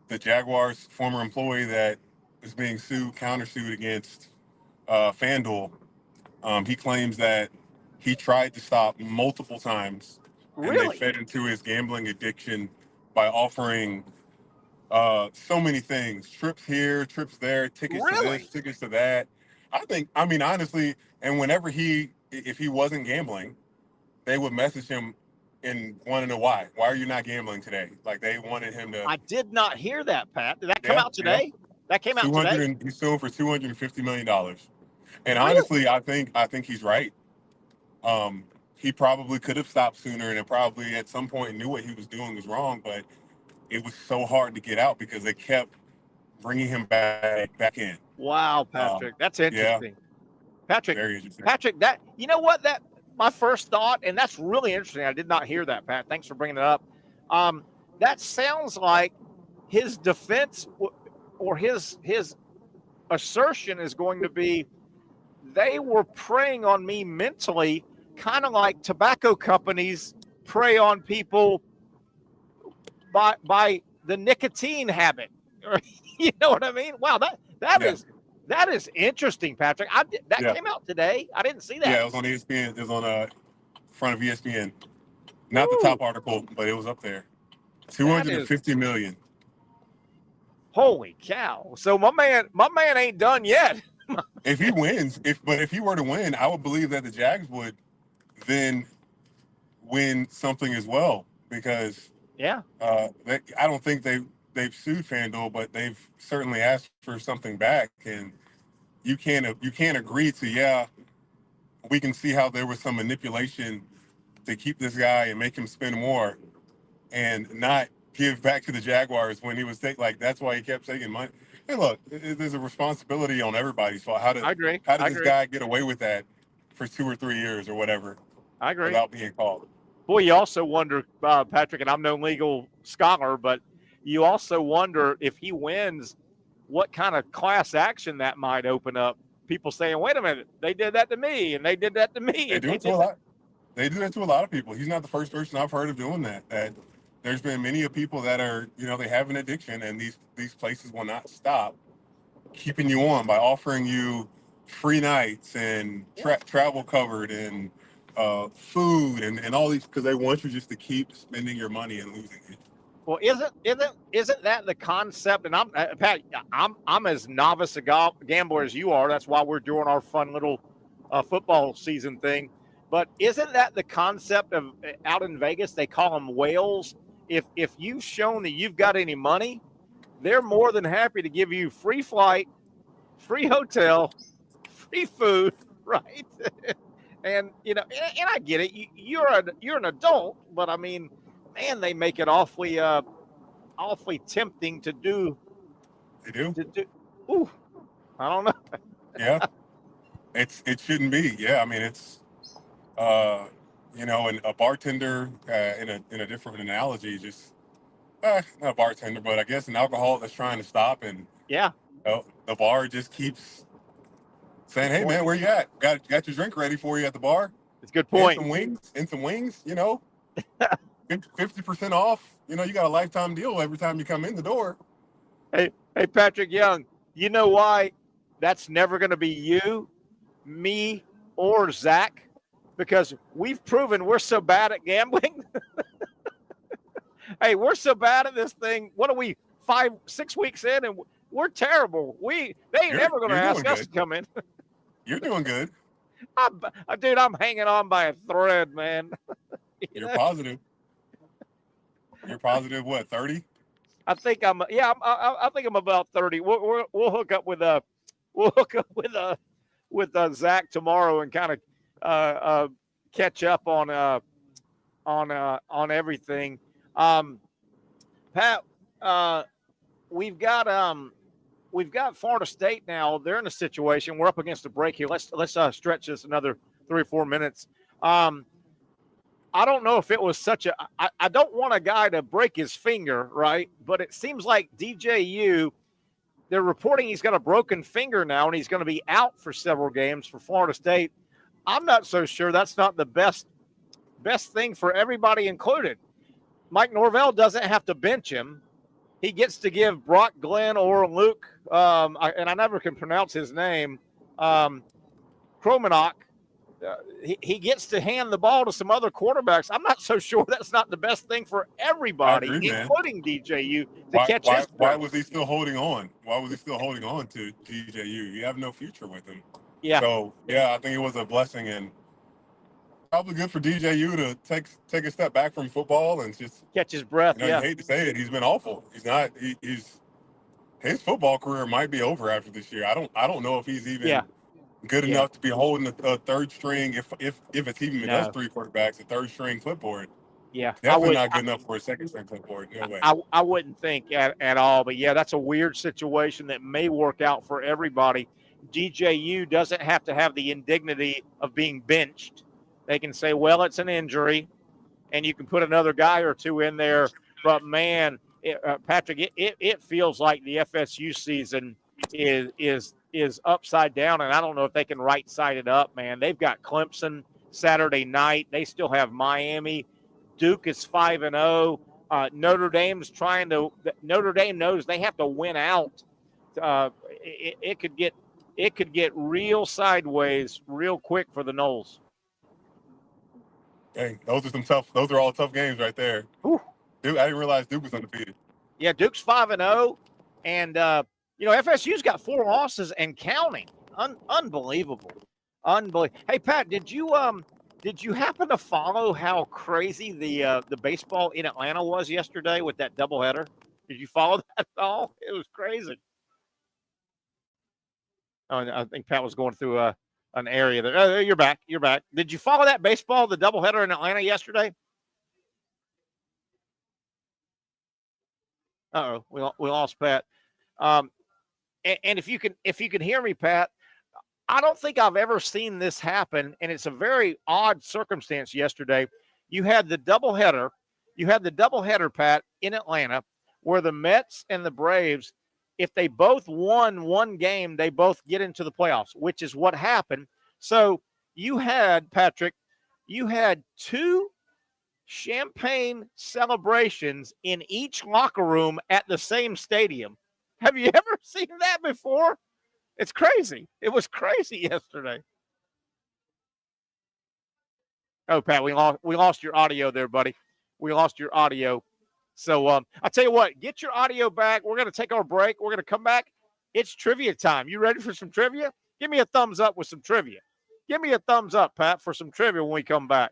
the Jaguars former employee that is being countersued against FanDuel? He claims that he tried to stop multiple times And they Really? fed into his gambling addiction by offering so many things: trips here, trips there, tickets to Really? this, tickets to that. I mean, honestly, and whenever if he wasn't gambling, they would message him and want to know why. Why are you not gambling today? Like they wanted him to. I did not hear that, Pat. Did that come Yeah, out yeah. today? That came out today? He's suing for $250 million. And Really? honestly, I think he's right. He probably could have stopped sooner and probably at some point knew what he was doing was wrong, but it was so hard to get out because they kept bringing him back in. Wow, Patrick. That's interesting. Yeah, Patrick, very interesting. Patrick, that you know what? That my first thought, and that's really interesting. I did not hear that, Pat. Thanks for bringing it up. That sounds like his defense or his assertion is going to be they were preying on me mentally, kind of like tobacco companies prey on people by the nicotine habit. You know what I mean? Wow, that is interesting, Patrick. Came out today. I didn't see that. Yeah, it was on ESPN. It was on front of ESPN. Not the top article, but it was up there. 250 million. Holy cow! So my man ain't done yet. If he wins, if he were to win, I would believe that the Jags would then win something as well because I don't think they've sued FanDuel, but they've certainly asked for something back, and you can't agree to we can see how there was some manipulation to keep this guy and make him spend more and not give back to the Jaguars when he was that's why he kept taking money. Hey, look, there's a responsibility on everybody's fault. I agree. How did this guy get away with that for 2 or 3 years or whatever? I agree. Without being called. Boy, you also wonder, Patrick, and I'm no legal scholar, but you also wonder if he wins, what kind of class action that might open up. People saying, wait a minute, they did that to me, and they did that to me. They do it to a lot. They do that to a lot of people. He's not the first person I've heard of doing that. That there's been many of people that are, they have an addiction, and these places will not stop keeping you on by offering you free nights and travel covered and food and all these because they want you just to keep spending your money and losing it. Well, isn't that the concept? And Pat, I'm as novice a gambler as you are. That's why we're doing our fun little football season thing. But isn't that the concept of out in Vegas? They call them whales. If you've shown that you've got any money, they're more than happy to give you free flight, free hotel, free food, right? And and I get it. You're an adult, but I mean, man, they make it awfully tempting to do. They do. I don't know. Yeah, it shouldn't be. Yeah, I mean it's, and a bartender in a different analogy, just not a bartender, but I guess an alcoholic that's trying to stop, and the bar just keeps saying, "Hey man, where you at? Got your drink ready for you at the bar." It's a good point. And some wings, 50% off. You got a lifetime deal every time you come in the door. Hey, Patrick Young, you know why that's never going to be you, me, or Zach? Because we've proven we're so bad at gambling. Hey, we're so bad at this thing. What are we, 5-6 weeks in, and we're terrible. They ain't never going to ask us to come in. You're doing good. Dude, I'm hanging on by a thread, man. You're positive. You're positive. What, 30? I think I'm. Yeah, I think I'm about 30. We'll hook up with Zach tomorrow and kind of catch up on everything. Pat, we've got Florida State now. They're in a situation. We're up against a break here. Let's stretch this another 3 or 4 minutes. I don't know if it was I don't want a guy to break his finger, right? But it seems like DJU, they're reporting he's got a broken finger now and he's going to be out for several games for Florida State. I'm not so sure that's not the best thing for everybody included. Mike Norvelle doesn't have to bench him. He gets to give Brock Glenn or Luke, and I never can pronounce his name, Kromenok, he gets to hand the ball to some other quarterbacks. I'm not so sure that's not the best thing for everybody, including DJU, to catch his breath. Why was he still holding on? Why was he still holding on to DJU? You have no future with him. Yeah. So, I think it was a blessing and probably good for DJU to take a step back from football and just catch his breath. You hate to say it, he's been awful. He's not. His football career might be over after this year. I don't know if he's even good enough to be holding a third string, if it's even does 3 quarterbacks, a third string clipboard. Yeah, definitely not good enough for a second string clipboard. No way. I wouldn't think at all. But that's a weird situation that may work out for everybody. DJU doesn't have to have the indignity of being benched. They can say, well, it's an injury, and you can put another guy or two in there. But man, Patrick, it feels like the FSU season is upside down, and I don't know if they can right side it up, man. They've got Clemson Saturday night. They still have Miami. Duke is 5-0. Notre Dame knows they have to win out. It could get real sideways real quick for the Noles. Dang, those are all tough games right there. Whew. Duke, I didn't realize Duke was undefeated. Yeah, Duke's 5-0, and FSU's got 4 losses and counting. Unbelievable. Hey, Pat, did you happen to follow how crazy the baseball in Atlanta was yesterday with that doubleheader? Did you follow that at all? It was crazy. Oh, I think Pat was going through an area there. Oh, you're back. Did you follow that baseball, the doubleheader in Atlanta yesterday? Uh-oh, we lost Pat. And if you can hear me, Pat, I don't think I've ever seen this happen, and it's a very odd circumstance yesterday. You had the doubleheader, Pat, in Atlanta, where the Mets and the Braves, if they both won one game, they both get into the playoffs, which is what happened. So you had 2 champagne celebrations in each locker room at the same stadium. Have you ever seen that before? It's crazy. It was crazy yesterday. Oh, Pat, we lost your audio there, buddy. We lost your audio. So I'll tell you what, get your audio back. We're going to take our break. We're going to come back. It's trivia time. You ready for some trivia? Give me a thumbs up with some trivia. Give me a thumbs up, Pat, for some trivia when we come back.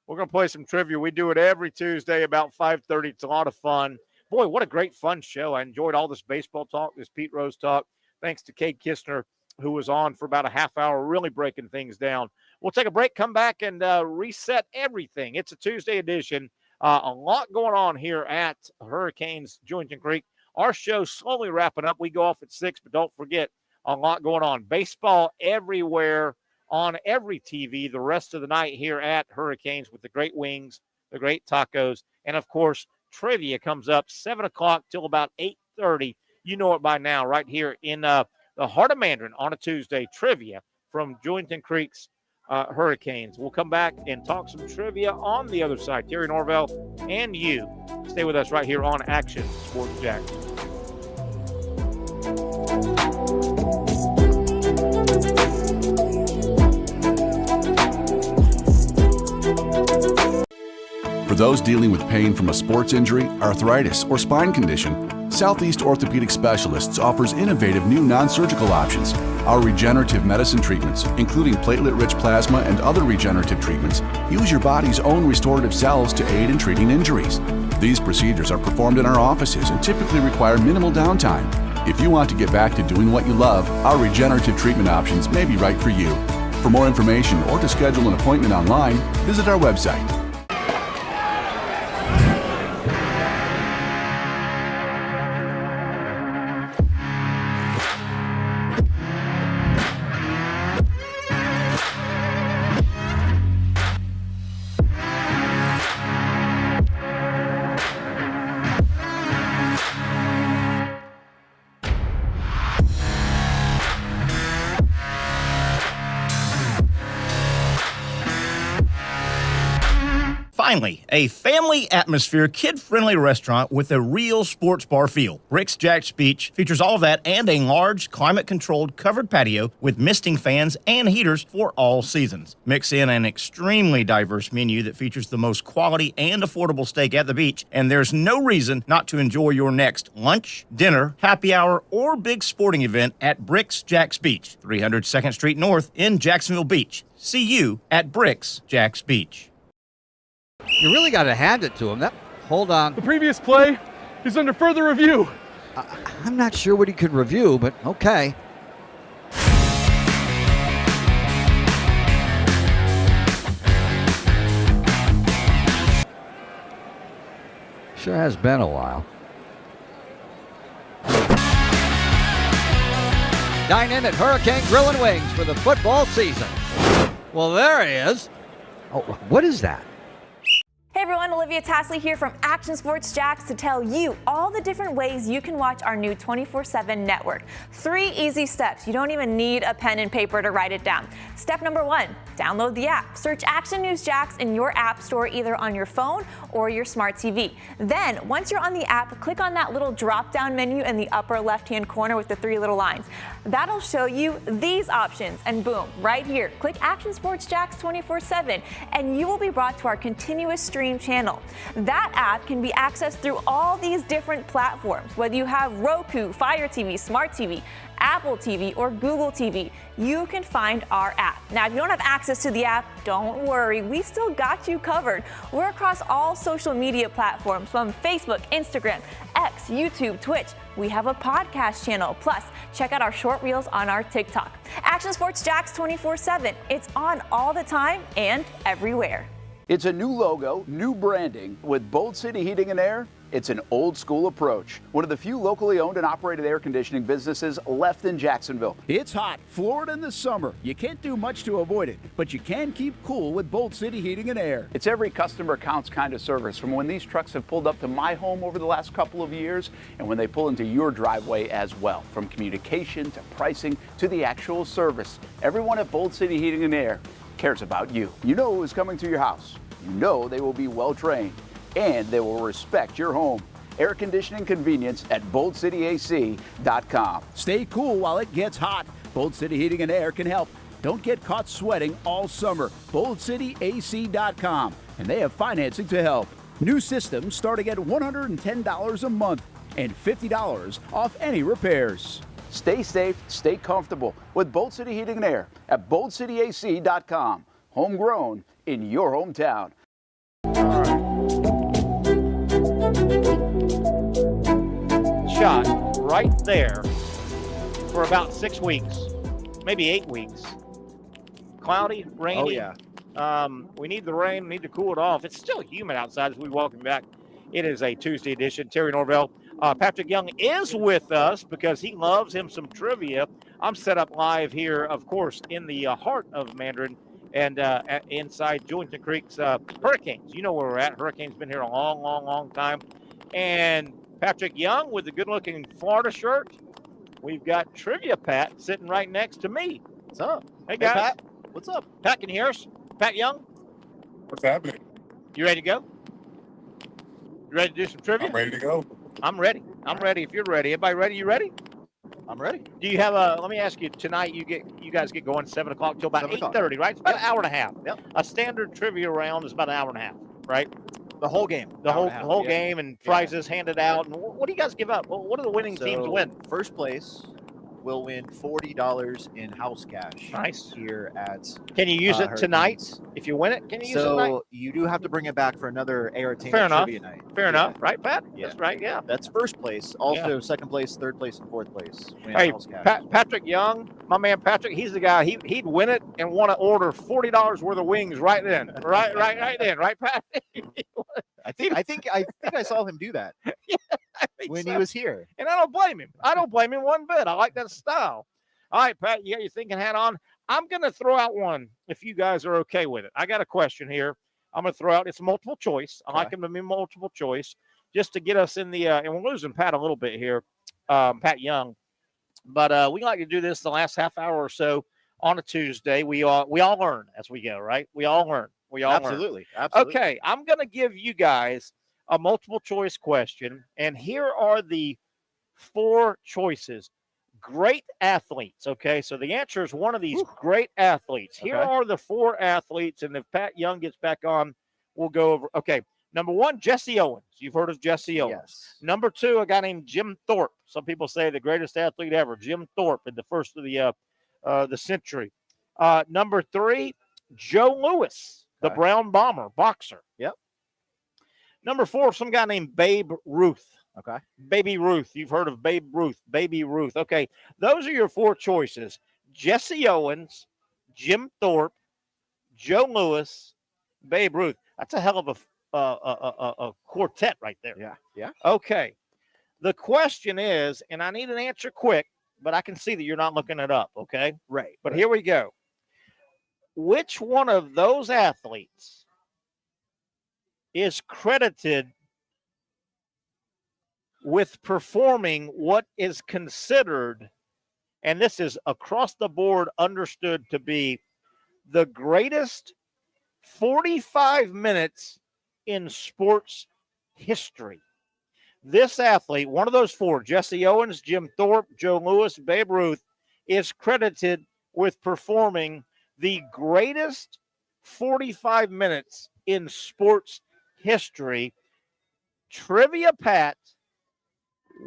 We're going to play some trivia. We do it every Tuesday about 5:30. It's a lot of fun. Boy, what a great fun show. I enjoyed all this baseball talk, this Pete Rose talk. Thanks to Kade Kistner, who was on for about a half hour, really breaking things down. We'll take a break, come back, and reset everything. It's a Tuesday edition. A lot going on here at Hurricanes Jointon Creek. Our show's slowly wrapping up. We go off at 6, but don't forget, a lot going on. Baseball everywhere on every TV the rest of the night here at Hurricanes with the great wings, the great tacos, and, of course, trivia comes up 7 o'clock till about 8:30. You know it by now right here in the heart of Mandarin on a Tuesday. Trivia from Jointon Creek's Hurricanes. We'll come back and talk some trivia on the other side. Terry Norvelle and you. Stay with us right here on Action Sports Jack. For those dealing with pain from a sports injury, arthritis, or spine condition, Southeast Orthopedic Specialists offers innovative new non-surgical options. Our regenerative medicine treatments, including platelet-rich plasma and other regenerative treatments, use your body's own restorative cells to aid in treating injuries. These procedures are performed in our offices and typically require minimal downtime. If you want to get back to doing what you love, our regenerative treatment options may be right for you. For more information or to schedule an appointment online, visit our website. Finally, a family atmosphere, kid-friendly restaurant with a real sports bar feel. Rick's Jack's Beach features all of that and a large, climate-controlled covered patio with misting fans and heaters for all seasons. Mix in an extremely diverse menu that features the most quality and affordable steak at the beach, and there's no reason not to enjoy your next lunch, dinner, happy hour, or big sporting event at Rick's Jack's Beach, 300 2nd Street North in Jacksonville Beach. See you at Rick's Jack's Beach. You really got to hand it to him. Hold on. The previous play is under further review. I'm not sure what he could review, but okay. Sure has been a while. Dynamic Hurricane Grill and Wings for the football season. Well, there he is. Oh, what is that? Hey everyone, Olivia Tasley here from Action Sports Jacks to tell you all the different ways you can watch our new 24/7 network. 3 easy steps. You don't even need a pen and paper to write it down. Step number 1, download the app. Search Action News Jacks in your app store either on your phone or your smart TV. Then, once you're on the app, click on that little drop-down menu in the upper left-hand corner with the 3 little lines. That'll show you these options, and boom, right here, click Action Sports Jacks 24/7, and you will be brought to our continuous stream channel. That app can be accessed through all these different platforms, whether you have Roku, Fire TV, Smart TV, Apple TV, or Google TV. You can find our app. Now, if you don't have access to the app, don't worry, we still got you covered. We're across all social media platforms from Facebook, Instagram, X, YouTube, Twitch. We have a podcast channel. Plus, check out our short reels on our TikTok. Action Sports Jacks 24/7. It's on all the time and everywhere. It's a new logo, new branding. With Bold City Heating and Air, it's an old school approach. One of the few locally owned and operated air conditioning businesses left in Jacksonville. It's hot, Florida in the summer. You can't do much to avoid it, but you can keep cool with Bold City Heating and Air. It's every customer counts kind of service, from when these trucks have pulled up to my home over the last couple of years and when they pull into your driveway as well. From communication to pricing to the actual service, everyone at Bold City Heating and Air cares about you. You know who is coming to your house. You know they will be well trained, and they will respect your home. Air conditioning convenience at boldcityac.com. Stay cool while it gets hot. Bold City Heating and Air can help. Don't get caught sweating all summer. boldcityac.com, and they have financing to help. New systems starting at $110 a month and $50 off any repairs. Stay safe, stay comfortable with Bold City Heating and Air at boldcityac.com. Homegrown in your hometown. Shot right there for about 6 weeks, maybe 8 weeks. Cloudy, rainy. Oh, yeah. We need the rain, we need to cool it off. It's still humid outside as we welcome back. It is a Tuesday edition. Terry Norvelle. Patrick Young is with us because he loves him some trivia. I'm set up live here, of course, in the heart of Mandarin and inside Julington Creek's Hurricanes. You know where we're at. Hurricanes been here a long, long, long time. And Patrick Young with the good-looking Florida shirt. We've got Trivia Pat sitting right next to me. What's up? Hey, guys. Pat. What's up? Pat, can you hear us? Pat Young? What's happening? You ready to go? You ready to do some trivia? I'm ready to go. I'm ready. I'm ready if you're ready. Everybody ready? You ready? I'm ready. Do you have let me ask you, tonight you guys get going 7 o'clock till about 8:30, right? It's about an hour and a half. Yep. A standard trivia round is about an hour and a half, right? The whole game. The whole game and prizes handed out. And what do you guys give up? What do the winning teams win? First place will win $40 in house cash. Nice. Here at Can you use it tonight? If you win it, can you use it tonight? So you do have to bring it back for another EraEntertainment Fair enough. Trivia night. Fair enough, right, Pat? Yeah. That's right, yeah. That's first place. Also second place, third place, and fourth place. Hey, Patrick Young, my man Patrick, he's the guy. He'd win it and want to order $40 worth of wings right then. Right then, right, Pat? I think I saw him do that when he was here. And I don't blame him. I don't blame him one bit. I like that style. All right, Pat, you got your thinking hat on. I'm going to throw out one if you guys are okay with it. I got a question here. I'm going to throw out. It's multiple choice. I like them to be multiple choice just to get us in the and we're losing Pat a little bit here, Pat Young. But we like to do this the last half hour or so on a Tuesday. We all learn as we go, right? We all learn. We all learn. Absolutely. Okay, I'm going to give you guys a multiple choice question, and here are the 4 choices. Great athletes. Okay, so the answer is one of these great athletes. Here are the 4 athletes, and if Pat Young gets back on, we'll go over. Okay, number 1, Jesse Owens. You've heard of Jesse Owens. Yes. Number 2, a guy named Jim Thorpe. Some people say the greatest athlete ever, Jim Thorpe, in the first of the century. Number 3, Joe Louis, the Brown Bomber, boxer. Yep. Number 4, some guy named Babe Ruth. Okay. Baby Ruth. You've heard of Babe Ruth. Baby Ruth. Okay. Those are your 4 choices. Jesse Owens, Jim Thorpe, Joe Louis, Babe Ruth. That's a hell of a quartet right there. Yeah. Yeah. Okay. The question is, and I need an answer quick, but I can see that you're not looking it up. Okay. Right. But here we go. Which one of those athletes is credited with performing what is considered, and this is across the board understood to be, the greatest 45 minutes in sports history? This athlete, one of those 4, Jesse Owens, Jim Thorpe, Joe Louis, Babe Ruth, is credited with performing the greatest 45 minutes in sports history. Trivia Pat,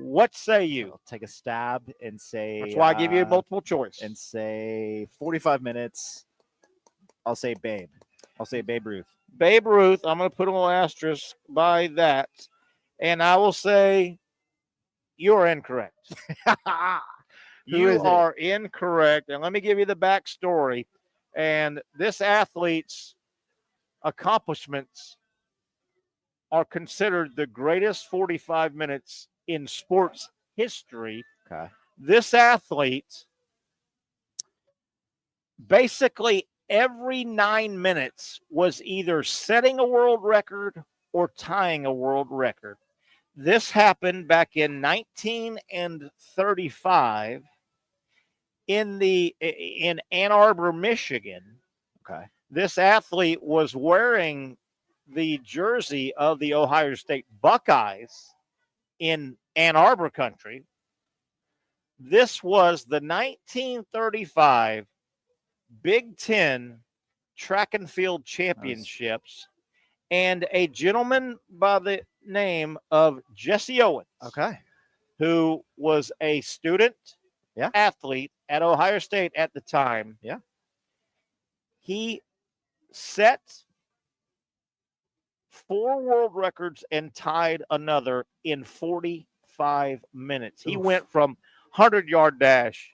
what say you? I'll take a stab and say. That's why I give you multiple choice. And say 45 minutes. I'll say Babe. I'll say Babe Ruth. Babe Ruth. I'm going to put a little asterisk by that. And I will say you're incorrect. You are incorrect. And let me give you the backstory. And this athlete's accomplishments are considered the greatest 45 minutes in sports history. Okay. This athlete, basically every 9 minutes, was either setting a world record or tying a world record. This happened back in 1935 in Ann Arbor, Michigan. Okay. This athlete was wearing the jersey of the Ohio State Buckeyes in Ann Arbor country. This was the 1935 Big Ten Track and Field Championships, and a gentleman by the name of Jesse Owens, who was a student athlete at Ohio State at the time. Yeah. He set 4 world records and tied another in 45 minutes. He went from 100-yard dash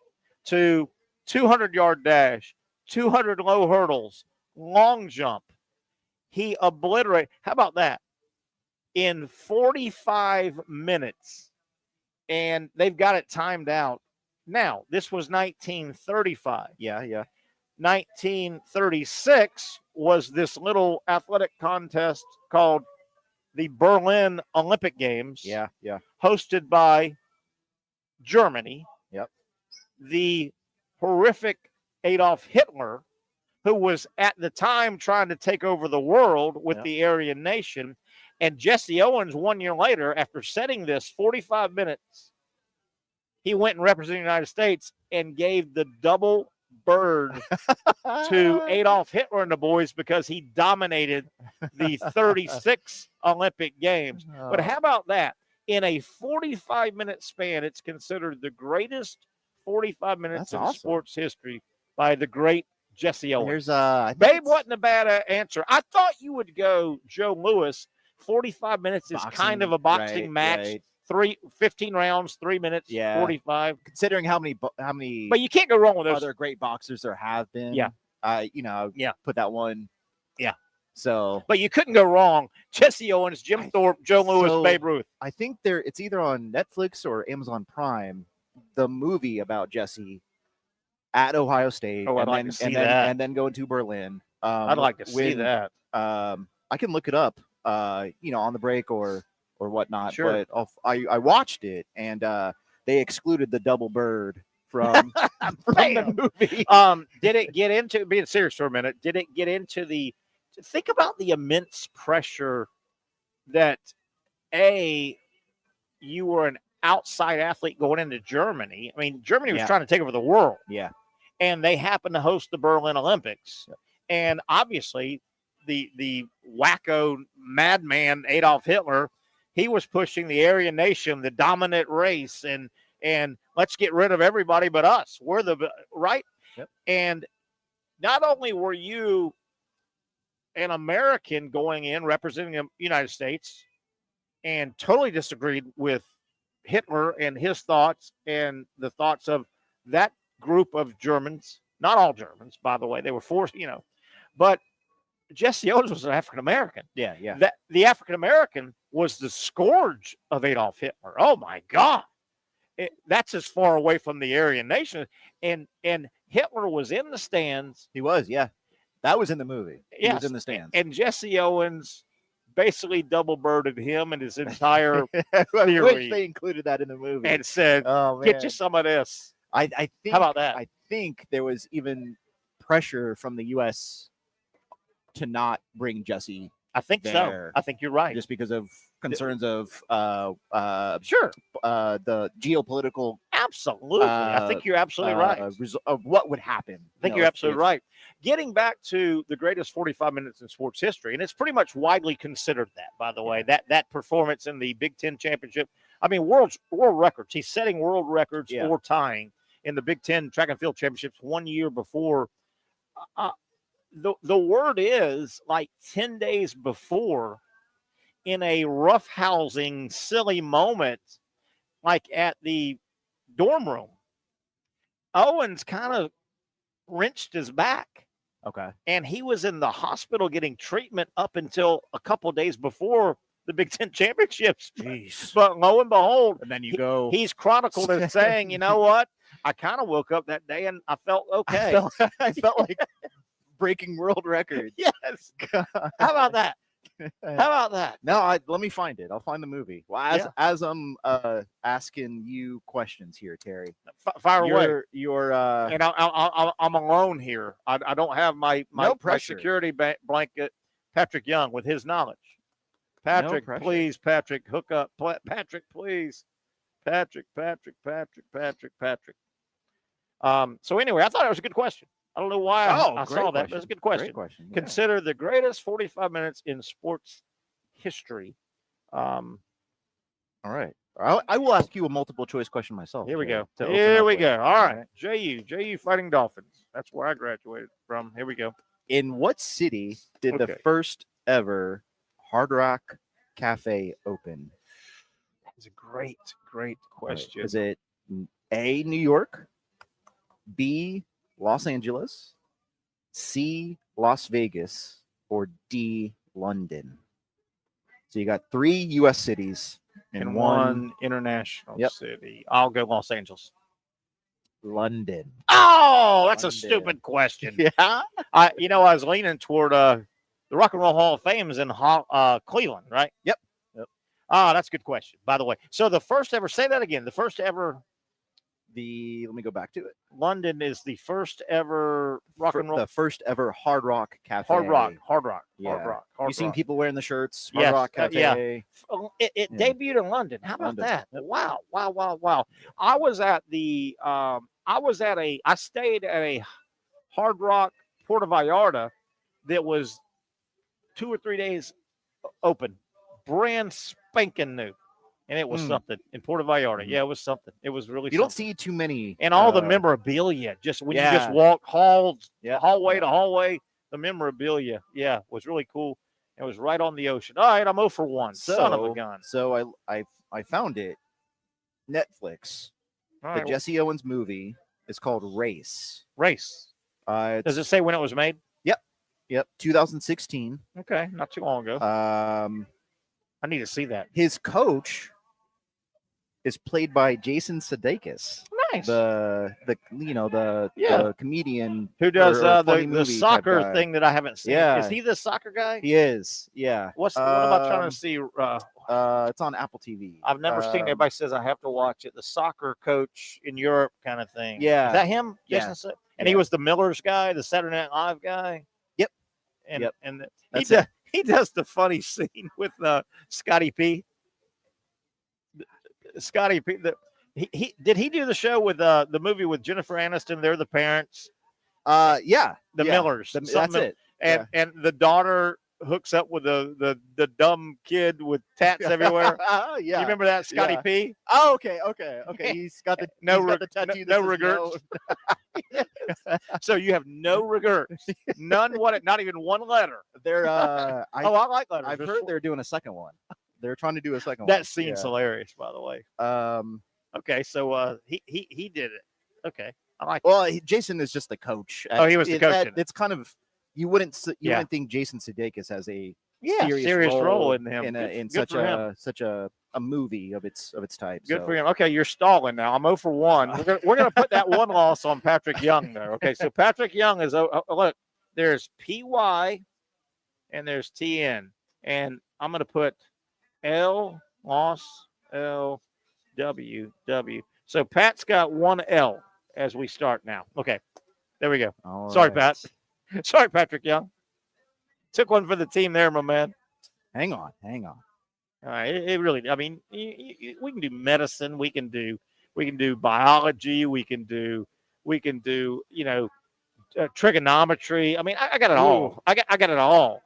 to 200-yard dash, 200 low hurdles, long jump. He obliterated. How about that? In 45 minutes. And they've got it timed out. Now, this was 1935. Yeah. 1936 was this little athletic contest called the Berlin Olympic Games. Yeah. Hosted by Germany. Yep. The horrific Adolf Hitler, who was at the time trying to take over the world with the Aryan nation. And Jesse Owens, 1 year later, after setting this 45 minutes, he went and represented the United States and gave the double bird to Adolf Hitler and the boys because he dominated the 36 Olympic Games. But how about that? In a 45-minute span, it's considered the greatest 45 minutes in sports history by the great Jesse Owens. Babe wasn't a bad answer. I thought you would go Joe Louis. 45 minutes is kind of a boxing match. 15 rounds, 3 minutes, 45. Considering how many, but you can't go wrong with those other great boxers there have been. Yeah. Put that one. Yeah. So, but you couldn't go wrong. Jesse Owens, Jim Thorpe, Joe Louis, Babe Ruth. I think it's either on Netflix or Amazon Prime, the movie about Jesse at Ohio State. Oh, I'd like to see that. And then going to Berlin. I'd like to see that. I can look it up, on the break or whatnot. Sure. But I watched it, and they excluded the double bird from the movie. Did it get into, being serious for a minute, did it get into think about the immense pressure that you were an outside athlete going into Germany. I mean, Germany was trying to take over the world. Yeah. And they happened to host the Berlin Olympics. Yep. And obviously the wacko madman Adolf Hitler, he was pushing the Aryan nation, the dominant race, and let's get rid of everybody but us. We're the right. Yep. And not only were you an American going in representing the United States and totally disagreed with Hitler and his thoughts and the thoughts of that group of Germans, not all Germans, by the way, they were forced, but Jesse Owens was an African American. Yeah. That the African American was the scourge of Adolf Hitler. Oh my God. That's as far away from the Aryan nation. And Hitler was in the stands. He was, yeah. That was in the movie. He was in the stands. And Jesse Owens basically double-birded him and his entire I theory. wish they included that in the movie. And said, get you some of this. I think, how about that? I think there was even pressure from the U.S. to not bring Jesse. I think there, so. I think you're right. Just because of concerns of the geopolitical. Absolutely. I think you're absolutely right. Of what would happen. I think you're absolutely right. Getting back to the greatest 45 minutes in sports history, and it's pretty much widely considered that, by the way, that performance in the Big Ten championship. I mean, world records. He's setting world records or tying in the Big Ten track and field championships 1 year before. The word is like 10 days before, in a roughhousing, silly moment, like at the dorm room, Owens kind of wrenched his back. Okay. And he was in the hospital getting treatment up until a couple of days before the Big Ten championships. Jeez. But lo and behold, and then he's chronicled as saying, you know what? I kind of woke up that day and I felt okay. I felt like breaking world records. Yes. How about that? How about that? No, let me find it. I'll find the movie. Well, as I'm asking you questions here, Terry. Fire away. You're and I'm alone here. I don't have my security blanket, Patrick Young, with his knowledge. Patrick, please, Patrick, hook up. Patrick, please. Patrick. So anyway, I thought it was a good question. I don't know why I saw that, but it's a good question. Great question. Yeah. Consider the greatest 45 minutes in sports history. All right. I will ask you a multiple choice question myself. Here we go. All right. JU Fighting Dolphins. That's where I graduated from. Here we go. In what city did the first ever Hard Rock Cafe open? That's a great question. Is it A, New York, B, Los Angeles, C, Las Vegas, or D, London? So you got 3 U.S. cities and one international city. I'll go Los Angeles. London. Oh, that's a stupid question. Yeah. I was leaning toward the Rock and Roll Hall of Fame is in Cleveland, right? Yep. That's a good question, by the way. So the first ever, say that again, the first ever. Let me go back to it. London is the first ever rock and roll. The first ever Hard Rock Cafe. Hard rock. Yeah. You've seen people wearing the shirts. Hard Rock Cafe. It debuted in London. How about that? Wow. I stayed at a Hard Rock Puerto Vallarta that was 2 or 3 days open, brand spanking new. And it was something in Puerto Vallarta. Yeah, it was something. It was really You don't see too many. And all the memorabilia, just when you just walk hallway to hallway, the memorabilia, was really cool. It was right on the ocean. All right, I'm 0 for 1. Son of a gun. So I found it. Netflix. The Jesse Owens movie is called Race. Does it say when it was made? Yep. 2016. Okay, not too long ago. I need to see that. His coach is played by Jason Sudeikis. Nice. The comedian who does the the soccer thing that I haven't seen. Yeah. Is he the soccer guy? He is. Yeah. What am I trying to see? It's on Apple TV. I've never seen it. Everybody says I have to watch it. The soccer coach in Europe kind of thing. Yeah. Is that him? Yeah. Jason? And he was the Miller's guy, the Saturday Night Live guy. Yep. And Yep. and That's it. he does the funny scene with Scotty P. Scotty P. He did he do the show with the movie with Jennifer Aniston? They're the parents. Yeah. The yeah. Millers. That's it. And the daughter hooks up with the dumb kid with tats everywhere. Yeah. You remember that, Scotty Yeah. P? Oh, okay. He's got the the tattoo. No regrets. So you have no regrets, none. Not even one letter. They're I like letters. I've heard they're doing a second one. They're trying to do a second one. That scene's hilarious, by the way. Okay, so he did it. Okay, I like. Well, Jason is just the coach. He was the coach. It's kind of you wouldn't think Jason Sudeikis has a serious role in him in such a movie of its type. Good for him. Okay, you're stalling now. I'm 0 for 1. We're gonna put that one loss on Patrick Young there. Okay, so Patrick Young is look. There's PY and there's TN, and I'm gonna put L loss L W W. So Pat's got 1 L as we start now. Okay, there we go. Sorry, Pat. Sorry, Patrick Young. Took one for the team there, my man. Hang on. All right, it really. I mean, we can do medicine. We can do biology. We can do trigonometry. I mean, I got it all. I got it all.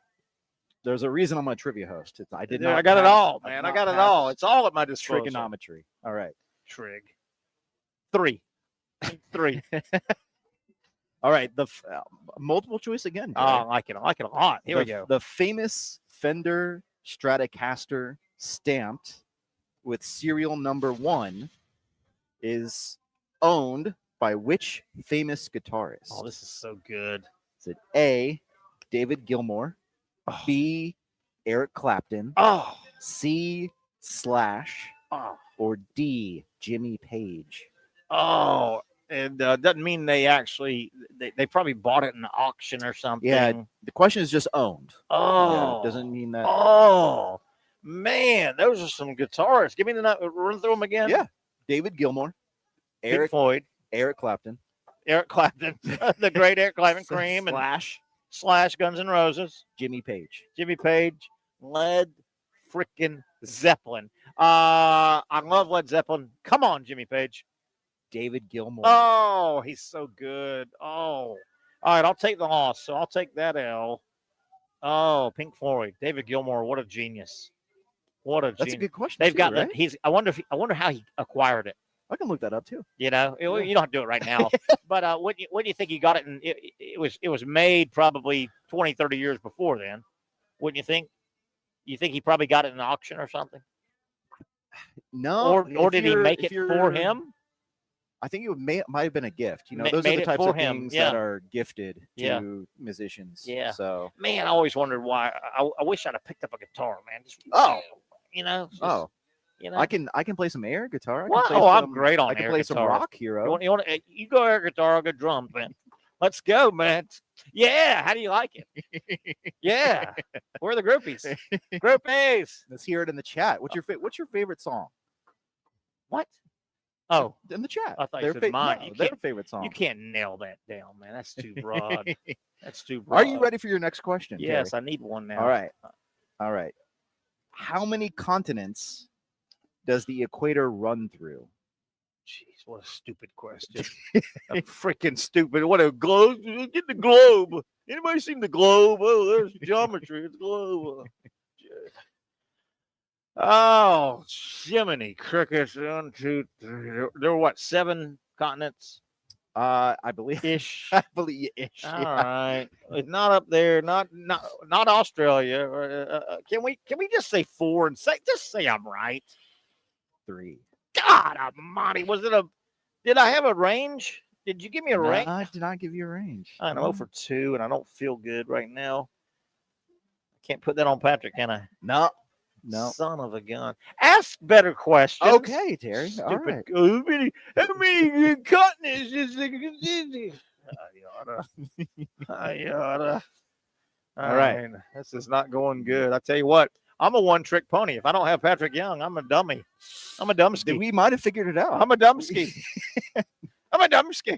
There's a reason I'm a trivia host. I got it all, man. I got it all. It's all at my disposal. Trigonometry. All right. Trig. 3. All right. The multiple choice again. Oh, I like it. I like it a lot. Here we go. The famous Fender Stratocaster stamped with serial number 1 is owned by which famous guitarist? Oh, this is so good. Is it A, David Gilmour, B, Eric Clapton, C, Slash, or D, Jimmy Page? Oh, and doesn't mean they actually they probably bought it in an auction or something. Yeah, the question is just owned. Oh, yeah, doesn't mean that. Oh, man, those are some guitarists. Give me run through them again. Yeah, David Gilmour, Pink Floyd, Eric Clapton, the great Eric Clapton, Cream, Slash, Guns N' Roses, Jimmy Page, Led freaking Zeppelin. I love Led Zeppelin. Come on, Jimmy Page. David Gilmour. Oh, he's so good. Oh, all right. I'll take the loss. So I'll take that L. Oh, Pink Floyd, David Gilmour. What a genius! That's a good question. They've got right? I wonder how he acquired it. I can look that up too. You know, you don't have to do it right now. But when do you think he got it? And it was made probably 20, 30 years before then. Wouldn't you think? You think he probably got it in an auction or something? No. Or did he make it for him? I think it might have been a gift. You know, those are made the it types for of him. things that are gifted Yeah. to musicians. Yeah. So, man, I always wondered why. I wish I'd have picked up a guitar, man. You know. You know. I can play some air guitar. I'm great on air guitar. I can play some rock hero. You go air guitar, I'll go drums, man. Let's go, man. Yeah. How do you like it? Yeah. Where are the groupies? Groupies. Let's hear it in the chat. What's your favorite song? What? Oh, in the chat. I thought you said mine. No, their favorite song. You can't nail that down, man. That's too broad. That's too broad. Are you ready for your next question? Yes, Terry? I need one now. All right. How many continents does the equator run through? Jeez, what a stupid question. Freaking stupid. What a globe. Get the globe. Anybody seen the globe? Oh, there's geometry. It's globe. Oh, Jiminy Crickets. 1, 2, 3. There were what, 7 continents? I believe ish. I believe ish. All right. It's not up there. Not Australia. Can we just say 4 and say I'm right? 3. God almighty. Did I have a range? Did you give me a range? I did not give you a range. I know for 2, and I don't feel good right now. Can't put that on Patrick, can I? No. Son of a gun. Ask better questions. Okay, Terry. All right. How many continents is it? I oughta. All right. This is not going good. I tell you what. I'm a one-trick pony. If I don't have Patrick Young, I'm a dummy. I'm a dumbski. We might have figured it out. I'm a dumbski. I'm a dumbski.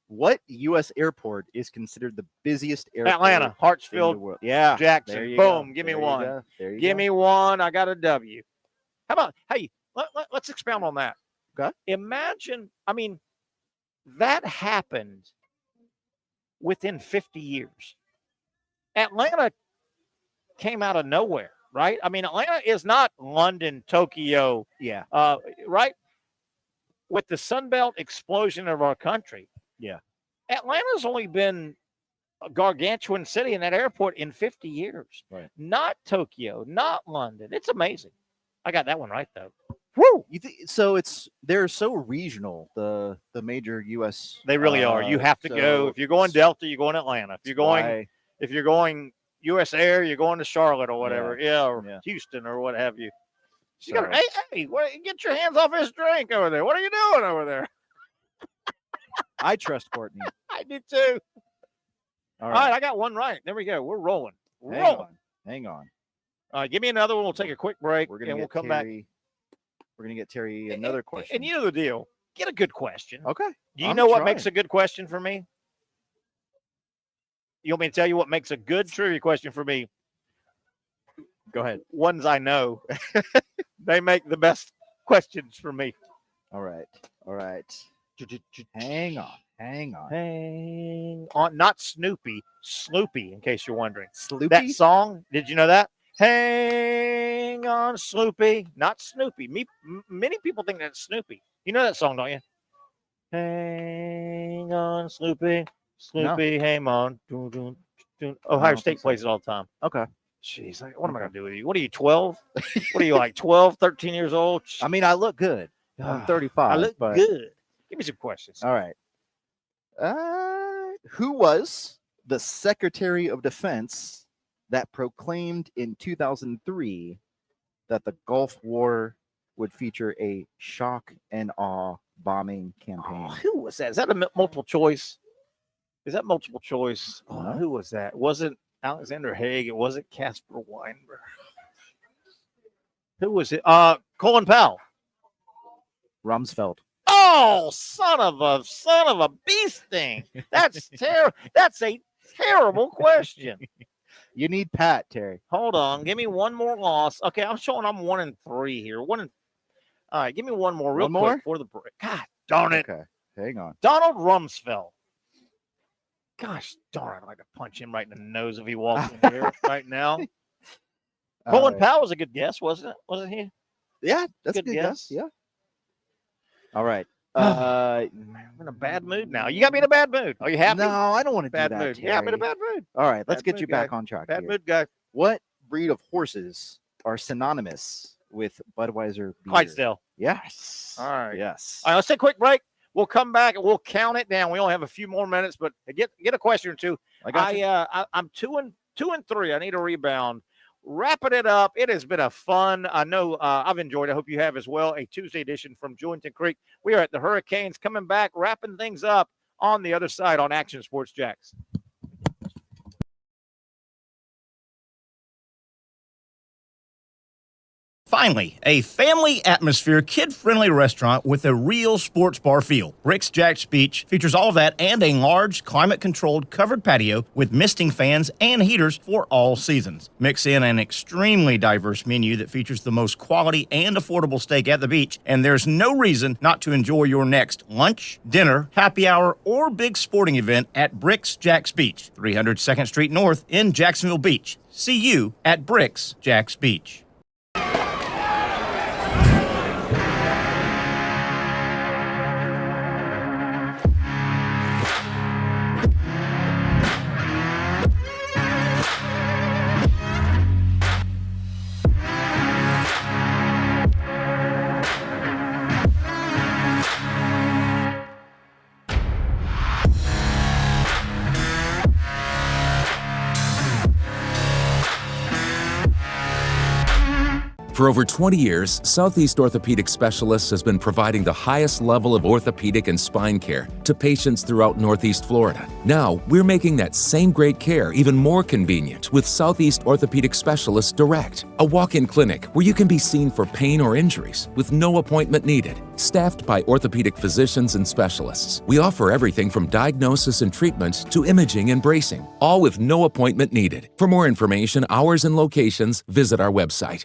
What U.S. airport is considered the busiest airport? Atlanta, in the Hartsfield, world? Yeah, there Jackson. you Boom. go. Give me There you one. go. There you Give go. me one. I got a W. How about, hey, let's expound on that. Okay. Imagine, I mean, that happened within 50 years. Atlanta came out of nowhere, right? I mean, Atlanta is not London, Tokyo, Yeah. right? With the Sunbelt explosion of our country, Yeah. Atlanta's only been a gargantuan city in that airport in 50 years. Right. Not Tokyo, not London. It's amazing. I got that one right, though. Woo! So they're so regional, the major U.S. They really are. You have to go. If you're going Delta, you're going Atlanta. If you're going U.S. Air, you're going to Charlotte or whatever. Or Houston or what have you. You gotta, hey, get your hands off his drink over there. What are you doing over there? I trust Courtney. I do too. All right, I got one right. There we go. We're rolling. Hang on. All right, give me another one. We'll take a quick break, and we'll come back. We're going to get Terry another question. And you know the deal. Get a good question. Okay. Do you know what makes a good question for me? You want me to tell you what makes a good trivia question for me? Go ahead. Ones I know. They make the best questions for me. All right. Hang on. Not Snoopy. Sloopy, in case you're wondering. Sloopy? That song, did you know that? Hang on, Sloopy. Not Snoopy. Many people think that's Snoopy. You know that song, don't you? Hang on, Sloopy. Sloopy, hang on. Ohio State plays it all the time. Okay. Jeez, what am I going to do with you? What are you, 12? What are you, like 12, 13 years old? I mean, I look good. I'm 35. I look good. Give me some questions. All right. Who was the Secretary of Defense that proclaimed in 2003 that the Gulf War would feature a shock and awe bombing campaign? Who was that? Is that a multiple choice? Is that multiple choice? Who was that? It wasn't Alexander Haig. It wasn't Casper Weinberg. Who was it? Colin Powell. Rumsfeld. Oh, son of a bee sting. That's terrible. That's a terrible question. You need Pat, Terry. Hold on. Give me one more loss. Okay, I'm showing I'm 1-3 here. All right, give me one more real quick for the break. God darn it. Okay, hang on. Donald Rumsfeld. Gosh darn, I'd like to punch him right in the nose if he walked in here right now. Colin Powell was a good guess, wasn't it? Wasn't he? Yeah, that's a good guess. Yeah. All right. I'm in a bad mood now. You got me in a bad mood. Are you happy? No, I don't want to do bad that. mood. Terry. Yeah, I'm in a bad mood. All right, let's Bad get you mood, back guy. on track. Bad here. mood guy. What breed of horses are synonymous with Budweiser beer? Clydesdale. Yes. All right. Yes. All right, let's take a quick break. We'll come back and we'll count it down. We only have a few more minutes, but get a question or two. I got you. I'm 2-3. I need a rebound. Wrapping it up. It has been a fun. I know I've enjoyed. I hope you have as well. A Tuesday edition from Jointon Creek. We are at the Hurricanes, coming back, wrapping things up on the other side on Action Sports Jacks. Finally, a family atmosphere, kid-friendly restaurant with a real sports bar feel. Rick's Jack's Beach features all that and a large, climate-controlled covered patio with misting fans and heaters for all seasons. Mix in an extremely diverse menu that features the most quality and affordable steak at the beach, and there's no reason not to enjoy your next lunch, dinner, happy hour, or big sporting event at Rick's Jack's Beach, 300 2nd Street North in Jacksonville Beach. See you at Rick's Jack's Beach. For over 20 years, Southeast Orthopedic Specialists has been providing the highest level of orthopedic and spine care to patients throughout Northeast Florida. Now, we're making that same great care even more convenient with Southeast Orthopedic Specialists Direct, a walk-in clinic where you can be seen for pain or injuries with no appointment needed. Staffed by orthopedic physicians and specialists, we offer everything from diagnosis and treatment to imaging and bracing, all with no appointment needed. For more information, hours, and locations, visit our website.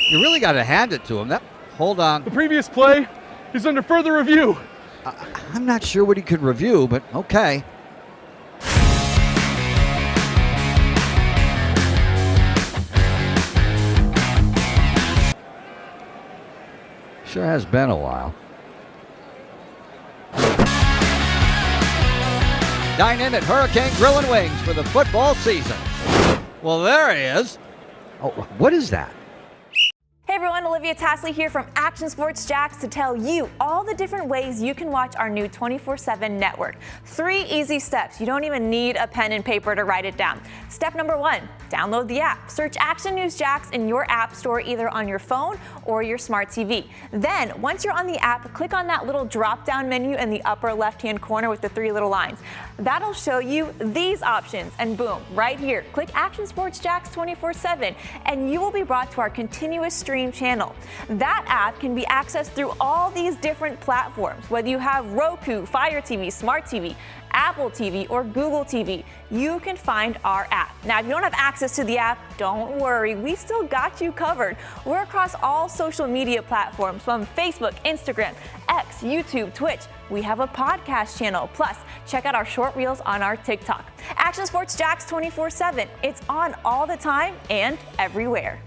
You really got to hand it to him. Hold on. The previous play is under further review. I'm not sure what he could review, but okay. Sure has been a while. Dine in at Hurricane Grill and Wings for the football season. Well, there he is. Oh, what is that? Hey everyone, Olivia Tasley here from Action Sports Jacks to tell you all the different ways you can watch our new 24/7 network. 3 easy steps. You don't even need a pen and paper to write it down. Step number 1, download the app. Search Action News Jacks in your app store either on your phone or your smart TV. Then, once you're on the app, click on that little drop-down menu in the upper left-hand corner with the 3 little lines. That'll show you these options, and boom, right here, click Action Sports Jacks 24/7, and you will be brought to our continuous stream channel. That app can be accessed through all these different platforms, whether you have Roku, Fire TV, Smart TV, Apple TV, or Google TV. You can find our app. Now, if you don't have access to the app, don't worry, we still got you covered. We're across all social media platforms from Facebook, Instagram, X, YouTube, Twitch. We have a podcast channel. Plus, check out our short reels on our TikTok. Action Sports Jacks 24/7. It's on all the time and everywhere.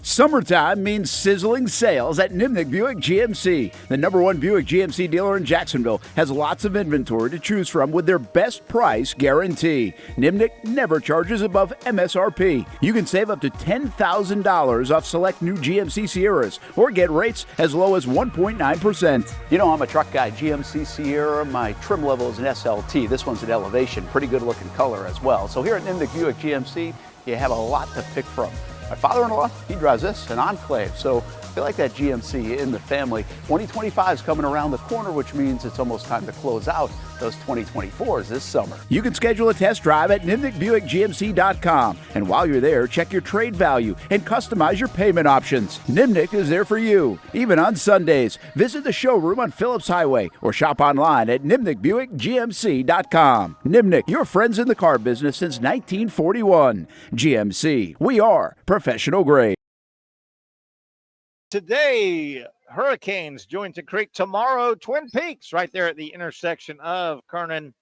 Summertime means sizzling sales at Nimnik Buick GMC. The #1 Buick GMC dealer in Jacksonville has lots of inventory to choose from with their best price guarantee. Nimnik never charges above MSRP. You can save up to $10,000 off select new GMC Sierras or get rates as low as 1.9%. You know, I'm a truck guy. GMC Sierra, my trim level is an SLT. This one's an Elevation. Pretty good looking color as well. So here at Nimnik Buick GMC, you have a lot to pick from. My father-in-law, he drives this, an Enclave, so I like that GMC in the family. 2025 is coming around the corner, which means it's almost time to close out those 2024s this summer. You can schedule a test drive at NimnikBuickGMC.com. And while you're there, check your trade value and customize your payment options. Nimnik is there for you, even on Sundays. Visit the showroom on Phillips Highway or shop online at NimnikBuickGMC.com. Nimnik, your friends in the car business since 1941. GMC, we are professional grade. Today, Hurricanes Jointon Creek. Tomorrow, Twin Peaks, right there at the intersection of Kernan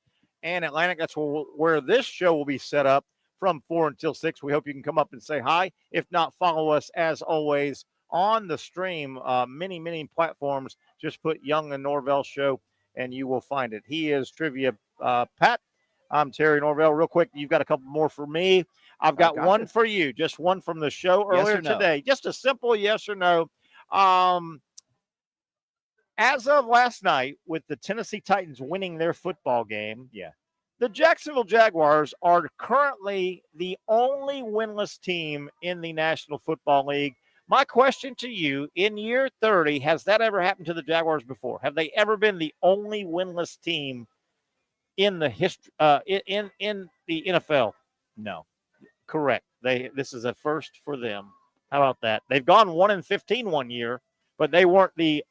and Atlantic. That's where this show will be set up from 4 until 6. We hope you can come up and say hi. If not, follow us, as always, on the stream. Many platforms. Just put Young Norvelle Show, and you will find it. He is Trivia Pat. I'm Terry Norvelle. Real quick, you've got a couple more for me. I've got one for you, just one from the show earlier today. Just a simple yes or no. As of last night, with the Tennessee Titans winning their football game, the Jacksonville Jaguars are currently the only winless team in the National Football League. My question to you, in year 30, has that ever happened to the Jaguars before? Have they ever been the only winless team in the history in the NFL? No. Correct. This is a first for them. How about that? They've gone 1-15 one year, but they weren't the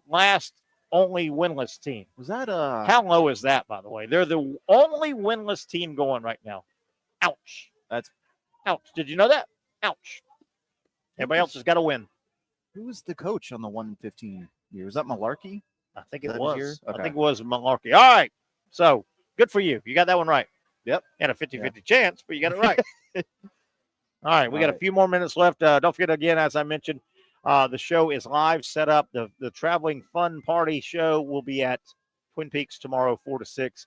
last only winless team. Was that how low is that, by the way? They're the only winless team going right now. Ouch. That's ouch. Did you know that? Ouch. Everybody else has got to win. Who was the coach on the 1-15 year? Was that Malarkey? I think it was. Okay. I think it was Malarkey. All right. So good for you. You got that one right. Yep. You had a 50-50 chance, but you got it right. All right, we got a few more minutes left. Don't forget, again, as I mentioned, the show is live, set up. The Traveling Fun Party show will be at Twin Peaks tomorrow, 4 to 6.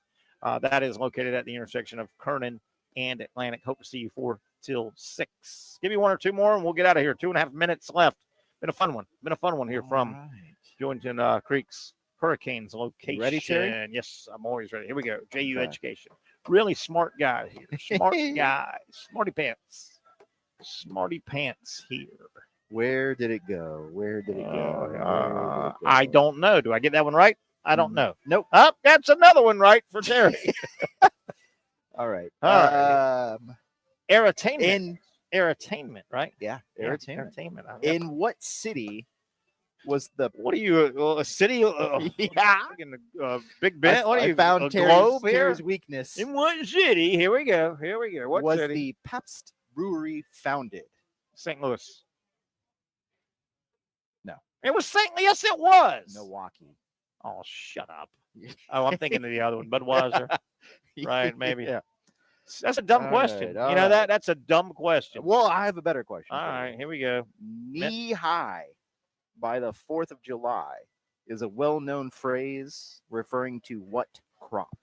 That is located at the intersection of Kernan and Atlantic. Hope to see you 4 till 6. Give me one or two more, and we'll get out of here. 2.5 minutes left. Been a fun one. Here from Jointon Creek's Hurricanes location. You ready, Terry? Yes, I'm always ready. Here we go. JU Education. Really smart guy here. Smart guy. Smarty pants. Smarty Pants here. Where did it go? Where did it go? I don't know. Do I get that one right? I don't know. Nope. Oh, that's another one right for Terry. All right. EraEntertainment, right? Yeah, Entertainment. In what city was the? What are you? A city? Yeah. Big Ben. What are you? Found a Terry's, globe here? Terry's weakness. In what city? Here we go. What was city? the Pabst Brewery founded? St. Louis. No. It was St. Louis. Yes, it was. Milwaukee. Oh, shut up. Oh, I'm thinking of the other one, Budweiser. Right? Maybe. Yeah. That's a dumb question. All you know right. that's a dumb question. Well, I have a better question. All for right, you. here we go. Knee high by the 4th of July is a well-known phrase referring to what crop?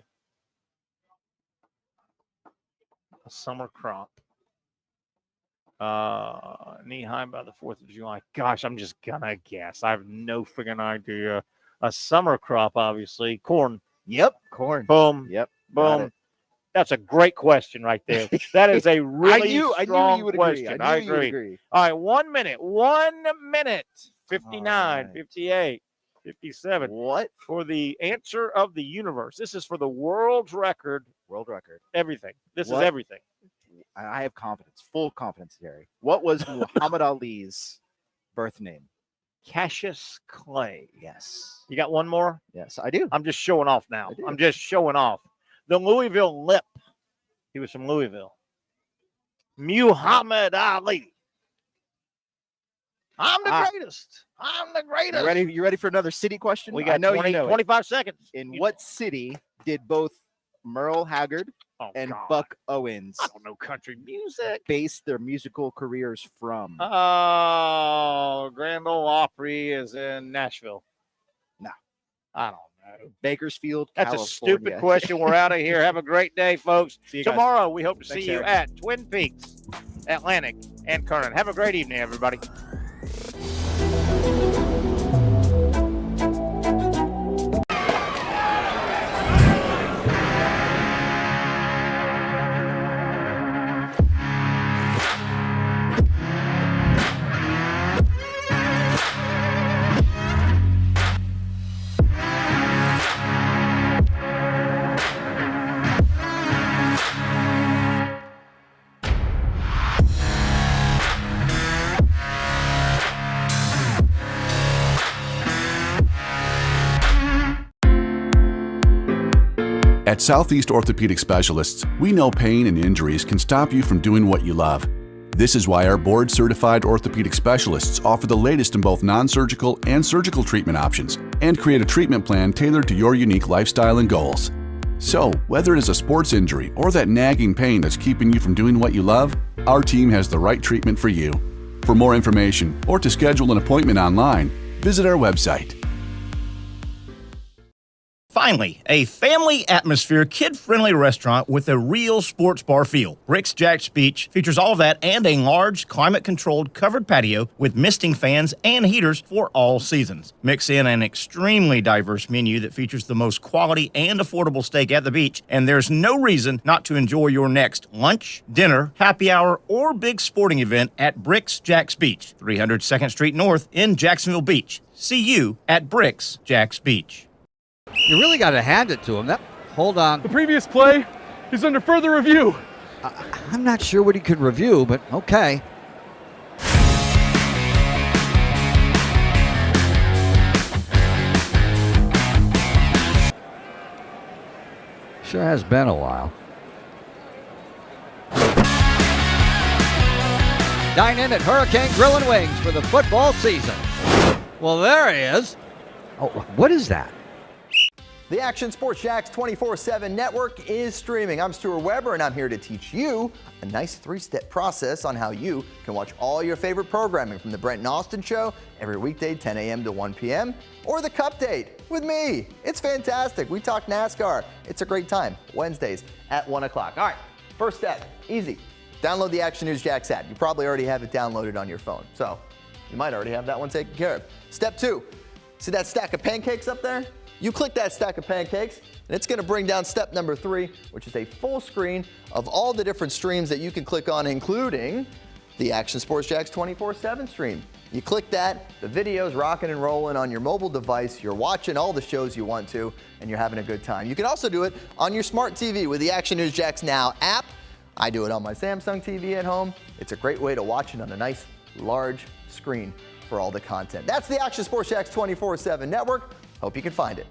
A summer crop. Knee high by the 4th of July. Gosh, I'm just gonna guess. I have no freaking idea. A summer crop, obviously. Corn. Yep, corn. Boom. Yep. Boom. That's a great question right there. That is a really strong you would question. agree. I knew you would agree. agree. All right, 1 minute. 1 minute. 59, 58, 57. What? For the answer of the universe. This is for the world's record. World record. Everything. This What? is everything. I have confidence, full confidence, Terry. What was Muhammad Ali's birth name? Cassius Clay. Yes. You got one more? Yes, I do. I'm just showing off now. I do. I'm just showing off. The Louisville Lip. He was from Louisville. Muhammad Ali. I'm the greatest. I'm the greatest. You ready for another city question? We got I know 20, you know 25 seconds. In what city did both Merle Haggard and God. Buck Owens I don't know country music. base their musical careers from? Oh, Grand Ole Opry is in Nashville. No. I don't know. Bakersfield, That's California. a stupid question. We're out of here. Have a great day, folks. See you guys. Tomorrow, we hope to Thanks, see you Eric. at Twin Peaks, Atlantic, and Kernan. Have a great evening, everybody. At Southeast Orthopedic Specialists, we know pain and injuries can stop you from doing what you love. This is why our board-certified orthopedic specialists offer the latest in both non-surgical and surgical treatment options and create a treatment plan tailored to your unique lifestyle and goals. So, whether it is a sports injury or that nagging pain that's keeping you from doing what you love, our team has the right treatment for you. For more information or to schedule an appointment online, visit our website. Finally, a family atmosphere, kid-friendly restaurant with a real sports bar feel. Rick's Jack's Beach features all of that and a large, climate-controlled covered patio with misting fans and heaters for all seasons. Mix in an extremely diverse menu that features the most quality and affordable steak at the beach, and there's no reason not to enjoy your next lunch, dinner, happy hour, or big sporting event at Rick's Jack's Beach, 300 2nd Street North in Jacksonville Beach. See you at Rick's Jack's Beach. You really got to hand it to him. Hold on. The previous play is under further review. I'm not sure what he could review, but okay. Sure has been a while. Dine in at Hurricane Grill and Wings for the football season. Well, there he is. Oh, what is that? The Action Sports Jax 24/7 network is streaming. I'm Stuart Weber, and I'm here to teach you a nice three-step process on how you can watch all your favorite programming from the Brent and Austin Show every weekday 10 a.m. to 1 p.m. or the Cup Date with me. It's fantastic. We talk NASCAR. It's a great time. Wednesdays at 1 o'clock. All right, first step, easy. Download the Action News Jax app. You probably already have it downloaded on your phone, so you might already have that one taken care of. Step 2, see that stack of pancakes up there? You click that stack of pancakes, and it's going to bring down step number 3, which is a full screen of all the different streams that you can click on, including the Action Sports Jax 24/7 stream. You click that, the video's rocking and rolling on your mobile device. You're watching all the shows you want to, and you're having a good time. You can also do it on your smart TV with the Action News Jax Now app. I do it on my Samsung TV at home. It's a great way to watch it on a nice, large screen for all the content. That's the Action Sports Jax 24/7 network. Hope you can find it.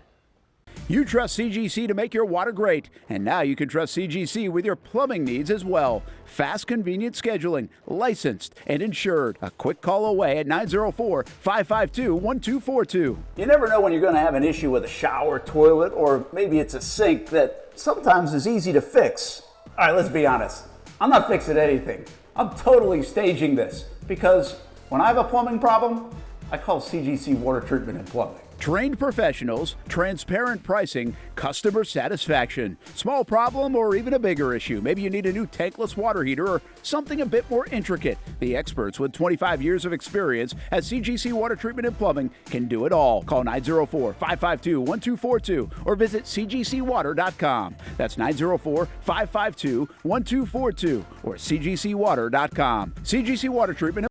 You trust CGC to make your water great, and now you can trust CGC with your plumbing needs as well. Fast, convenient scheduling, licensed and insured. A quick call away at 904-552-1242. You never know when you're going to have an issue with a shower, toilet, or maybe it's a sink that sometimes is easy to fix. All right, let's be honest. I'm not fixing anything. I'm totally staging this because when I have a plumbing problem, I call CGC Water Treatment and Plumbing. Trained professionals, transparent pricing, customer satisfaction. Small problem or even a bigger issue. Maybe you need a new tankless water heater or something a bit more intricate. The experts with 25 years of experience at CGC Water Treatment and Plumbing can do it all. Call 904-552-1242 or visit cgcwater.com. That's 904-552-1242 or cgcwater.com. CGC Water Treatment